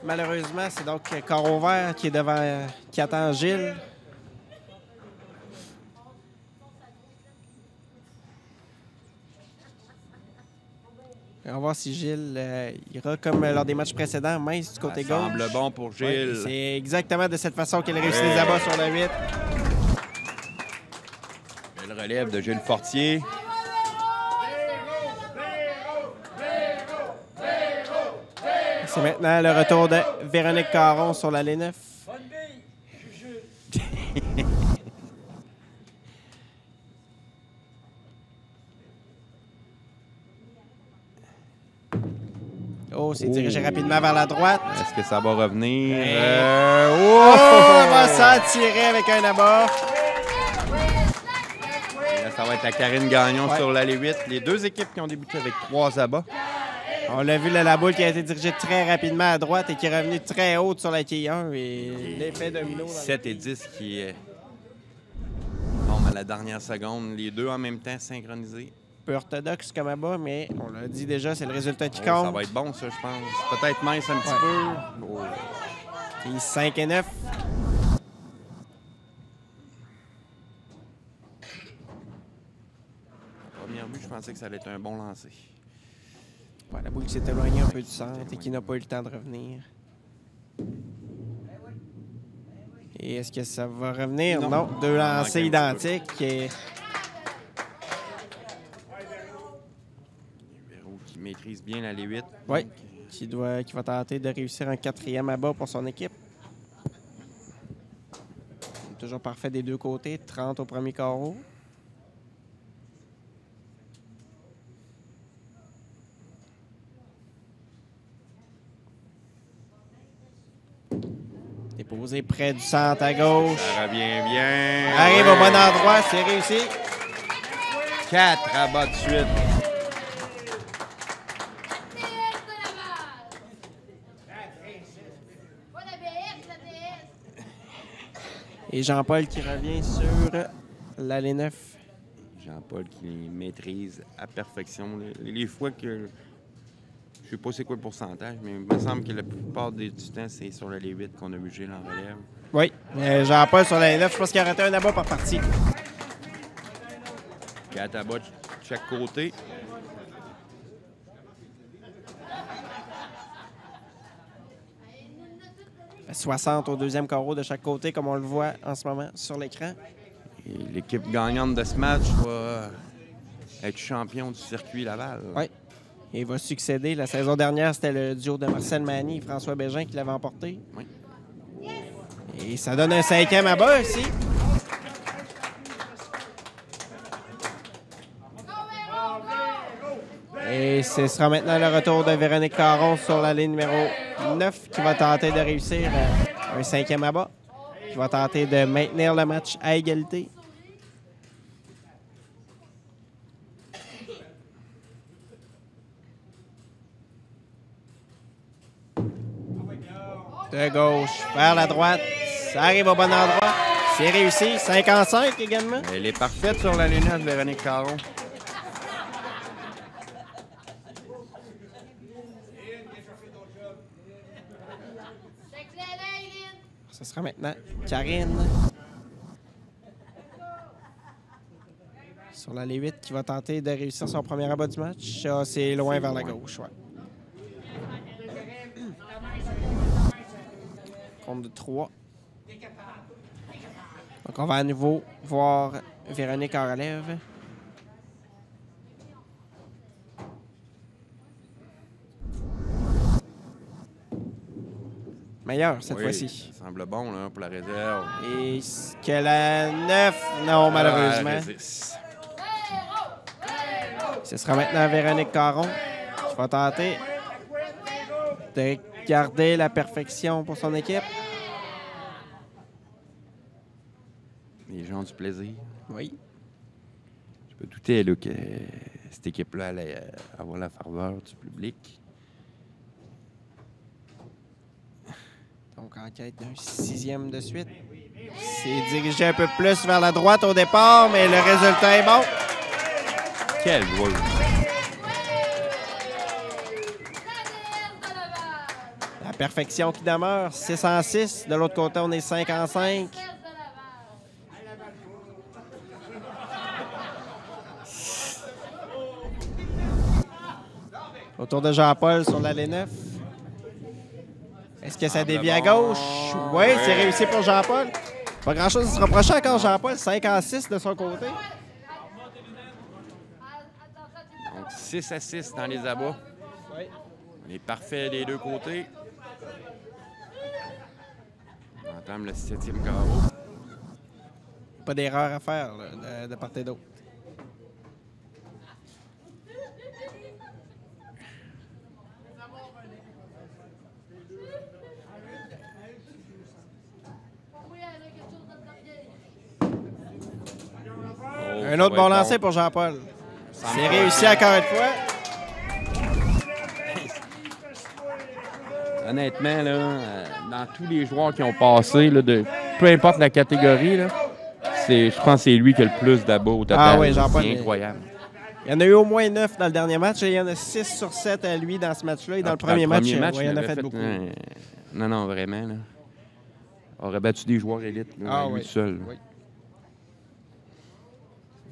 Speaker 1: Malheureusement, c'est donc Carreau Vert qui est devant, qui attend Gilles. On va voir si Gilles ira comme lors des matchs précédents, mince du côté gauche.
Speaker 2: Ça semble bon pour Gilles.
Speaker 1: Ouais, c'est exactement de cette façon qu'elle réussit les abats sur le 8.
Speaker 2: Belle relève de Gilles Fortier.
Speaker 1: C'est maintenant le retour de Véronique Caron sur la ligne 9. Oh, c'est dirigé rapidement vers la droite.
Speaker 2: Est-ce que ça va revenir?
Speaker 1: On va s'en tirer avec un abat.
Speaker 2: Là, ça va être la Karine Gagnon sur l'allée 8. Les deux équipes qui ont débuté avec 3 abats.
Speaker 1: On l'a vu, la boule qui a été dirigée très rapidement à droite et qui est revenue très haute sur la quille 1. Et l'effet domino.
Speaker 2: 7 et 10 qui tombent à la dernière seconde. Les deux en même temps synchronisés.
Speaker 1: Peu orthodoxe comme abat, mais on l'a dit déjà, c'est le résultat qui compte.
Speaker 2: Ça va être bon, ça, je pense. Peut-être mince un petit peu. Oh.
Speaker 1: Et 5 et 9.
Speaker 2: À première vue, je pensais que ça allait être un bon lancer.
Speaker 1: Ouais, la boule qui s'est éloignée un peu du centre et qui n'a pas eu le temps de revenir. Et est-ce que ça va revenir? Non. Deux lancers identiques. Et...
Speaker 2: qui maîtrise bien l'allée 8.
Speaker 1: Oui, qui va tenter de réussir un 4e abat pour son équipe. Toujours parfait des deux côtés. 30 au premier carreau. Déposé près du centre à gauche.
Speaker 2: Ça revient bien.
Speaker 1: Arrive au bon endroit, c'est réussi.
Speaker 2: 4 abats de suite.
Speaker 1: Et Jean-Paul qui revient sur l'allée 9.
Speaker 2: Jean-Paul qui maîtrise à perfection. Les fois que... Je sais pas c'est quoi le pourcentage, mais il me semble que la plupart du temps, c'est sur l'allée 8 qu'on a vu Gilles en relève.
Speaker 1: Oui, Jean-Paul sur l'allée 9, je pense qu'il a raté un abat par partie.
Speaker 2: 4 abats de chaque côté.
Speaker 1: « 60 au deuxième carreau de chaque côté, comme on le voit en ce moment sur l'écran. »
Speaker 2: Et l'équipe gagnante de ce match va être champion du circuit Laval.
Speaker 1: Oui. Et il va succéder. La saison dernière, c'était le duo de Marcel Magny et François Bégin qui l'avait emporté.
Speaker 2: Oui.
Speaker 1: Et ça donne un 5e abat ici. Et ce sera maintenant le retour de Véronique Caron sur la ligne numéro 9 qui va tenter de réussir un 5e abat, qui va tenter de maintenir le match à égalité. De gauche vers la droite. Ça arrive au bon endroit. C'est réussi. 55 également.
Speaker 2: Elle est parfaite sur la ligne de Véronique Caron.
Speaker 1: Ce sera maintenant Karine. Sur l'allée 8 qui va tenter de réussir son premier abat du match. Ah, c'est loin vers la gauche. Ouais. Compte de 3. Donc, on va à nouveau voir Véronique en relève. Meilleur cette fois-ci.
Speaker 2: Ça semble bon là, pour la réserve.
Speaker 1: Et que la 9, non, malheureusement. Ce sera maintenant Véronique Caron qui va tenter de garder la perfection pour son équipe.
Speaker 2: Les gens ont du plaisir.
Speaker 1: Oui.
Speaker 2: Je peux douter là, que cette équipe-là allait avoir la faveur du public.
Speaker 1: Donc, en quête d'un 6e de suite. C'est dirigé un peu plus vers la droite au départ, mais le résultat est bon.
Speaker 2: Quel joueur!
Speaker 1: La perfection qui demeure, 6 en 6. De l'autre côté, on est 5 en 5. Autour de Jean-Paul sur l'allée 9. Est-ce que ça dévie à gauche? Oui, c'est réussi pour Jean-Paul. Pas grand-chose à se reprocher encore, Jean-Paul. 5 en 6 de son côté.
Speaker 2: Donc 6 à 6 dans les abats.
Speaker 1: Oui.
Speaker 2: Il est parfait des deux côtés. On entame le 7e carreau.
Speaker 1: Pas d'erreur à faire là, de part et d'autre. Un autre bon lancer pour Jean-Paul. C'est réussi encore une fois.
Speaker 2: Honnêtement, là, dans tous les joueurs qui ont passé, là, peu importe la catégorie, là, je pense que c'est lui qui a le plus d'abats au total.
Speaker 1: Ah oui, Jean-Paul.
Speaker 2: C'est incroyable.
Speaker 1: Il y en a eu au moins 9 dans le dernier match et il y en a 6 sur 7 à lui dans ce match-là. Et dans le premier match, il en a fait beaucoup.
Speaker 2: Non, vraiment. Là. Il aurait battu des joueurs élites, là, lui seul.
Speaker 1: Oui.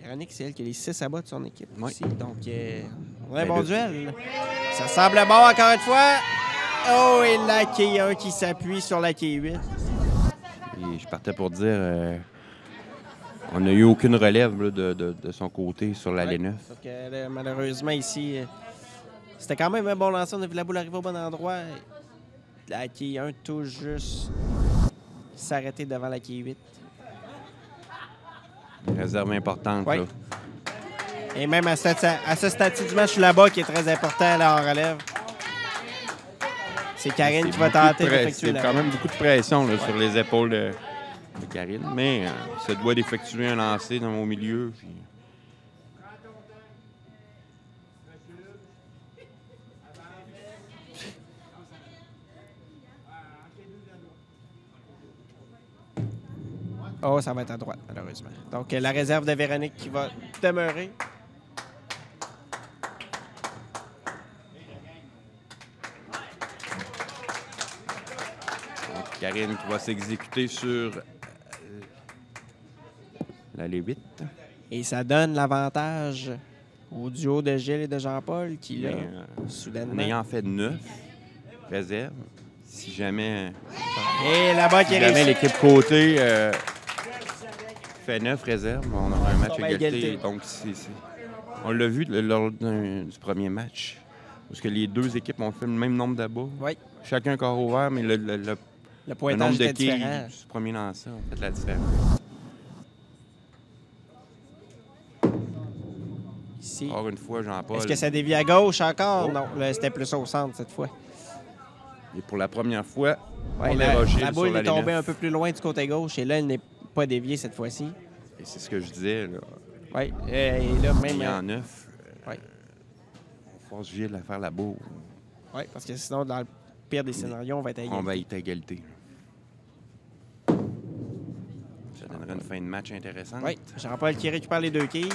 Speaker 1: Véronique, c'est elle qui a les 6 abats de son équipe aussi. Donc, on a un bon duel. Ça semble bon encore une fois. Oh, et la quai 1 qui s'appuie sur la quai 8.
Speaker 2: Et je partais pour dire, on n'a eu aucune relève là, de son côté sur l'allée 9.
Speaker 1: Là, malheureusement, ici, c'était quand même un bon lancer. On a vu la boule arriver au bon endroit. La quai 1 tout juste s'arrêter devant la quai 8.
Speaker 2: Réserve importante.
Speaker 1: Oui.
Speaker 2: Là.
Speaker 1: Et même à ce stade du match là-bas, qui est très important là, en relève. C'est Karine qui va tenter d'effectuer
Speaker 2: C'est quand même beaucoup de pression là, sur les épaules de Karine, mais ça doit d'effectuer un lancer au milieu. Puis...
Speaker 1: Oh, ça va être à droite, malheureusement. Donc, la réserve de Véronique qui va demeurer.
Speaker 2: Donc, Karine qui va s'exécuter sur l'allée 8.
Speaker 1: Et ça donne l'avantage au duo de Gilles et de Jean-Paul qui, là, soudainement...
Speaker 2: En ayant fait 9 réserves, si jamais...
Speaker 1: Et là-bas qui est réussi.
Speaker 2: L'équipe côté... fait 9 réserves, on aura un match égalité. Donc, on l'a vu lors du premier match, parce que les deux équipes ont fait le même nombre d'abats.
Speaker 1: Oui.
Speaker 2: Chacun corps ouvert, mais le
Speaker 1: pointage
Speaker 2: nombre de
Speaker 1: était
Speaker 2: quilles
Speaker 1: différent.
Speaker 2: du premier lancé a fait la différence.
Speaker 1: Ici.
Speaker 2: Encore une fois, Jean-Paul.
Speaker 1: Est-ce que ça dévie à gauche encore? Non, là, c'était plus au centre cette fois.
Speaker 2: Et pour la première fois,
Speaker 1: ouais, la boule est tombée un peu plus loin du côté gauche et là, elle n'est pas déviée cette fois-ci.
Speaker 2: Et c'est ce que je disais.
Speaker 1: Oui, et là, même...
Speaker 2: Il y en 9. On force Gilles à faire la bourre.
Speaker 1: Oui, parce que sinon, dans le pire des scénarios, on va être à égalité.
Speaker 2: On va être à égalité. Ça donnerait une fin de match intéressante.
Speaker 1: Oui, Jean-Paul qui récupère les deux quilles.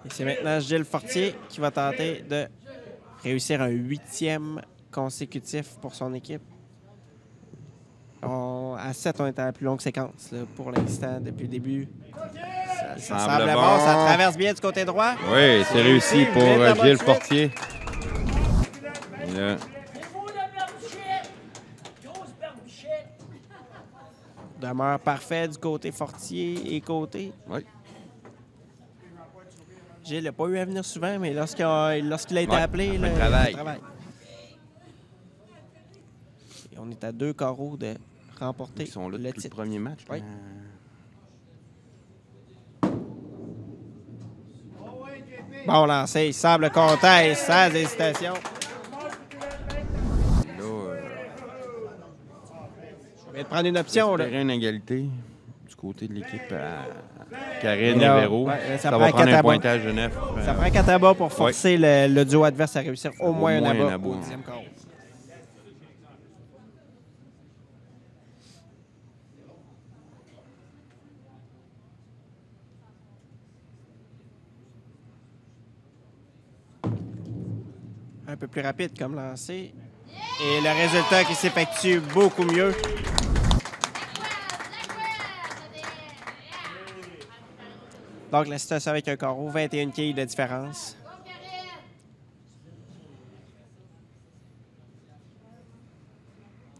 Speaker 1: Et c'est maintenant Gilles Fortier qui va tenter de réussir un 8e consécutif pour son équipe. à 7, on est à la plus longue séquence là, pour l'instant, depuis le début. Ça semble
Speaker 2: bon.
Speaker 1: bon. Ça traverse bien du côté droit.
Speaker 2: Oui, c'est réussi pour Gilles Fortier. Là.
Speaker 1: Demeure parfait du côté Fortier et côté.
Speaker 2: Oui.
Speaker 1: Gilles n'a pas eu à venir souvent, mais lorsqu'il a été appelé,
Speaker 2: le
Speaker 1: il
Speaker 2: travail.
Speaker 1: Et on est à 2 carreaux de remporter
Speaker 2: Ils sont là
Speaker 1: le
Speaker 2: depuis
Speaker 1: titre.
Speaker 2: le premier match.
Speaker 1: Oui. Bon lancé, il semble content, sans hésitation. Je vais te prendre une option. Là.
Speaker 2: Une égalité du côté de l'équipe à Karine et Véro.
Speaker 1: Ouais,
Speaker 2: ça va prendre un pointage de 9.
Speaker 1: Ça prend 4 abats pour forcer le duo adverse à réussir au moins un abat au 10e carreau. Un peu plus rapide comme lancé. Et le résultat qui s'effectue beaucoup mieux. Donc, la situation avec un carreau, 21 quilles de différence.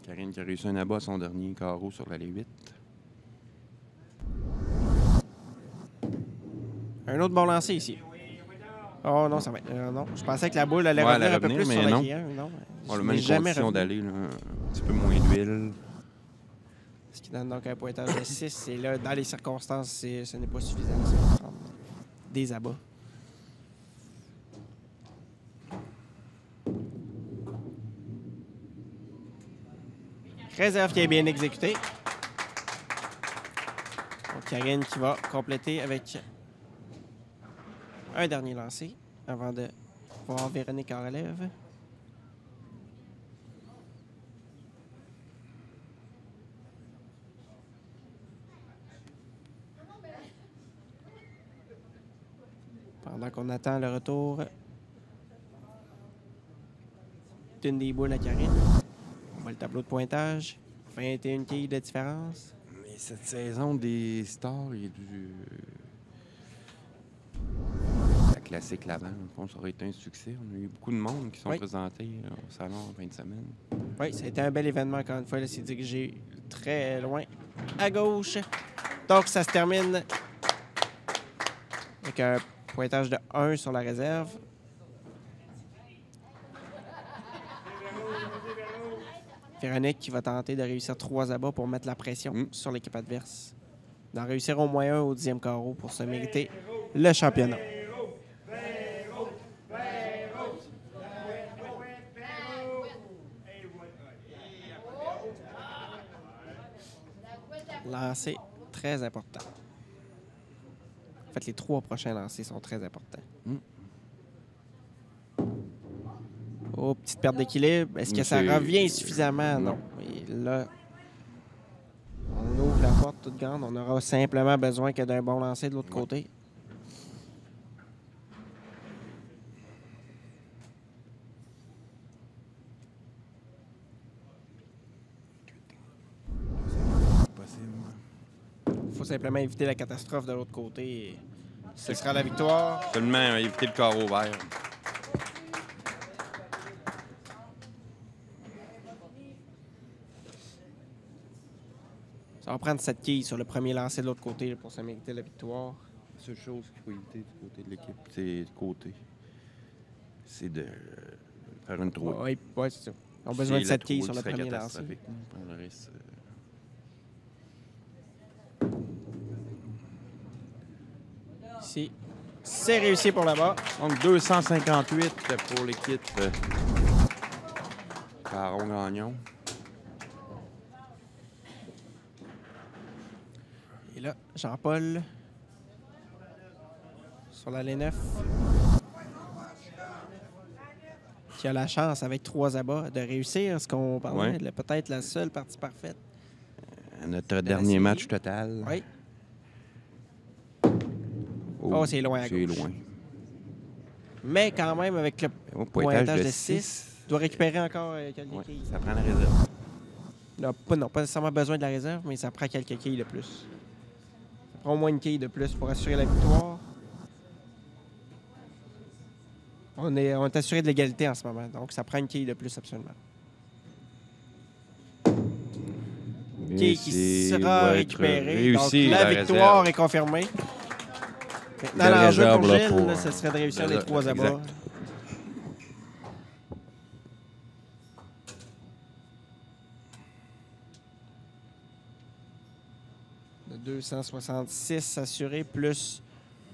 Speaker 2: Karine qui a réussi un abat à son dernier carreau sur l'allée 8.
Speaker 1: Un autre bon lancer ici. Oh non, ça va être... non, je pensais que la boule allait revenir un peu plus sur la Q1. Non,
Speaker 2: on a même condition d'aller, un petit peu moins d'huile.
Speaker 1: Ce qui donne donc un pointage de 6. Et là, dans les circonstances, ce n'est pas suffisant. Ça va prendre des abats. Réserve qui est bien exécutée. Donc, Karine qui va compléter avec un dernier lancer avant de voir Véronique en relève. Pendant qu'on attend le retour d'une des boules à Karine. On voit le tableau de pointage. 21 quilles de différence.
Speaker 2: Mais cette saison des Stars et du... la classique Laval, ça aurait été un succès. On a eu beaucoup de monde qui sont présentés au salon en fin de semaine.
Speaker 1: Oui, ça a été un bel événement encore une fois. C'est dirigé très loin à gauche. Donc, ça se termine avec un pointage de 1 sur la réserve. Véronique qui va tenter de réussir 3 abats pour mettre la pression sur l'équipe adverse. D'en réussir au moins un au 10e carreau pour se mériter le championnat. Lancer très important. En fait, les 3 prochains lancers sont très importants. Oh, petite perte d'équilibre. Est-ce que ça revient suffisamment? Non. Et là, on ouvre la porte toute grande. On aura simplement besoin que d'un bon lancer de l'autre côté. Il faut simplement éviter la catastrophe de l'autre côté. Et ce sera la victoire.
Speaker 2: Seulement éviter le carreau vert.
Speaker 1: Ça va prendre 7 quilles sur le premier lancer de l'autre côté pour se mériter la victoire.
Speaker 2: La seule chose qu'il faut éviter du côté de l'équipe, c'est de faire une trouille.
Speaker 1: Oui, c'est ça. Ils ont besoin de 7 quilles sur le premier lancer.
Speaker 2: Le reste,
Speaker 1: Ici, c'est réussi pour là-bas.
Speaker 2: Donc 258 pour l'équipe Caron-Gagnon.
Speaker 1: Et là, Jean-Paul sur l'allée 9. Qui a la chance, avec 3 abats, de réussir ce qu'on parlait, peut-être la seule partie parfaite.
Speaker 2: Notre dernier match total.
Speaker 1: Oui. Oh, c'est loin à gauche.
Speaker 2: C'est loin.
Speaker 1: Mais quand même, avec le pointage de 6, il doit récupérer encore quelques quilles.
Speaker 2: Ça prend la réserve.
Speaker 1: n'a pas nécessairement besoin de la réserve, mais ça prend quelques quilles de plus. Ça prend au moins une quille de plus pour assurer la victoire. On est assuré de l'égalité en ce moment, donc ça prend une quille de plus absolument. Quille qui sera récupérée. Donc la victoire est confirmée. Maintenant, l'enjeu pour Gilles, ce serait de réussir les 3 abats. De 266 assurés, plus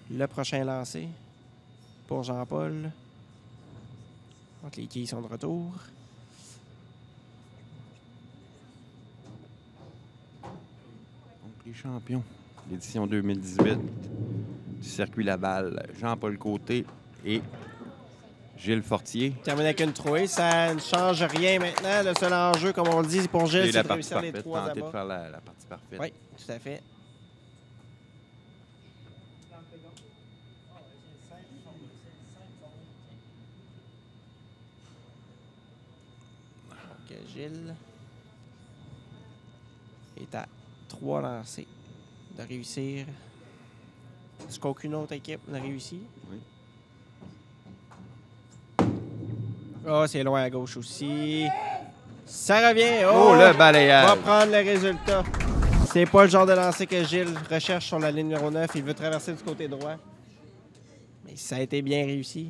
Speaker 1: le prochain lancé pour Jean-Paul. Donc les quilles sont de retour.
Speaker 2: Donc les champions, l'édition 2018 du circuit Laval, Jean-Paul Côté et Gilles Fortier.
Speaker 1: Terminé avec une trouée, ça ne change rien maintenant. Le seul enjeu, comme on le dit, pour Gilles, c'est de réussir les 3 abats.
Speaker 2: Tenter de faire la partie parfaite.
Speaker 1: Oui, tout à fait. Donc, Gilles est à 3 lancers de réussir ce qu'aucune autre équipe n'a réussi.
Speaker 2: Oui.
Speaker 1: Oh, c'est loin à gauche aussi. Ça revient.
Speaker 2: Oh, le balayage.
Speaker 1: On va prendre le résultat. C'est pas le genre de lancer que Gilles recherche sur la ligne numéro 9. Il veut traverser du côté droit. Mais ça a été bien réussi.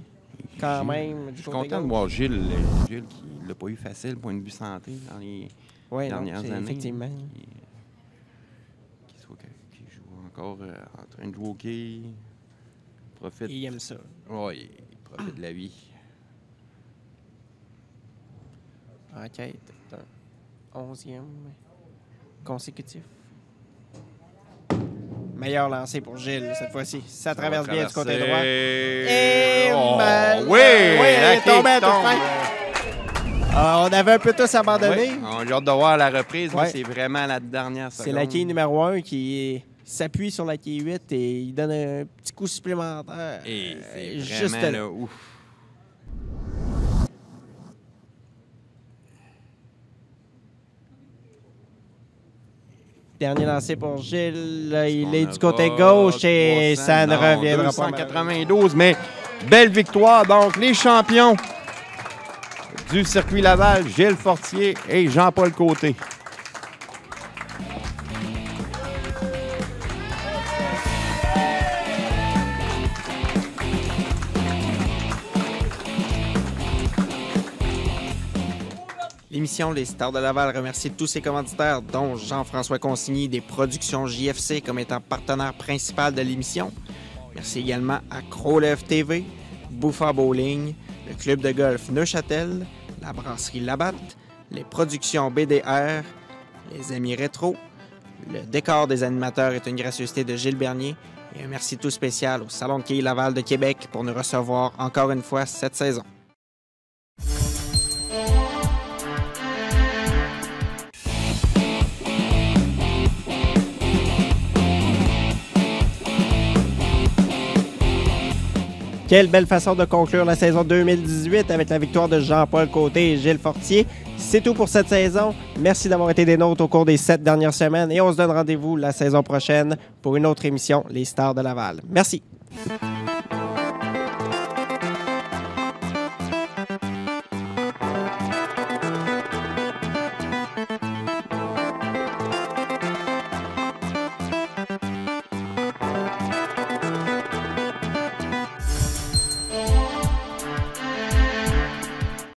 Speaker 1: Quand même.
Speaker 2: Je suis content de voir Gilles qui l'a pas eu facile, point de vue santé, dans les dernières années.
Speaker 1: Effectivement.
Speaker 2: Qui joue encore en train de jouer au hockey. Profite.
Speaker 1: Il aime ça.
Speaker 2: Oui, il profite de la vie.
Speaker 1: En quête d'un 11e consécutif. Meilleur lancé pour Gilles cette fois-ci. Ça traverse bien du côté droit. Et
Speaker 2: oui,
Speaker 1: elle est tombée à toute fin. On avait un peu tous abandonné.
Speaker 2: Oui, on a hâte de voir la reprise.
Speaker 1: Ouais.
Speaker 2: C'est vraiment la dernière seconde.
Speaker 1: C'est la quille numéro 1 qui s'appuie sur la quille 8 et il donne un petit coup supplémentaire.
Speaker 2: Et c'est
Speaker 1: juste
Speaker 2: vraiment
Speaker 1: là.
Speaker 2: ouf.
Speaker 1: Dernier lancé pour Gilles. Il est du côté gauche et ça ne reviendra pas.
Speaker 2: 292, mais belle victoire. Donc, les champions du circuit Laval, Gilles Fortier et Jean-Paul Côté.
Speaker 1: L'émission Les Stars de Laval remercie tous ses commanditaires, dont Jean-François Consigny des Productions JFC comme étant partenaire principal de l'émission. Merci également à Crowlev TV, Bouffa Bowling, le Club de golf Neuchâtel, la Brasserie Labatte, les Productions BDR, les Amis Rétro. Le décor des animateurs est une gracieuseté de Gilles Bernier. Et un merci tout spécial au Salon de quilles Laval de Québec pour nous recevoir encore une fois cette saison. Quelle belle façon de conclure la saison 2018 avec la victoire de Jean-Paul Côté et Gilles Fortier. C'est tout pour cette saison. Merci d'avoir été des nôtres au cours des 7 dernières semaines et on se donne rendez-vous la saison prochaine pour une autre émission, Les Stars de Laval. Merci.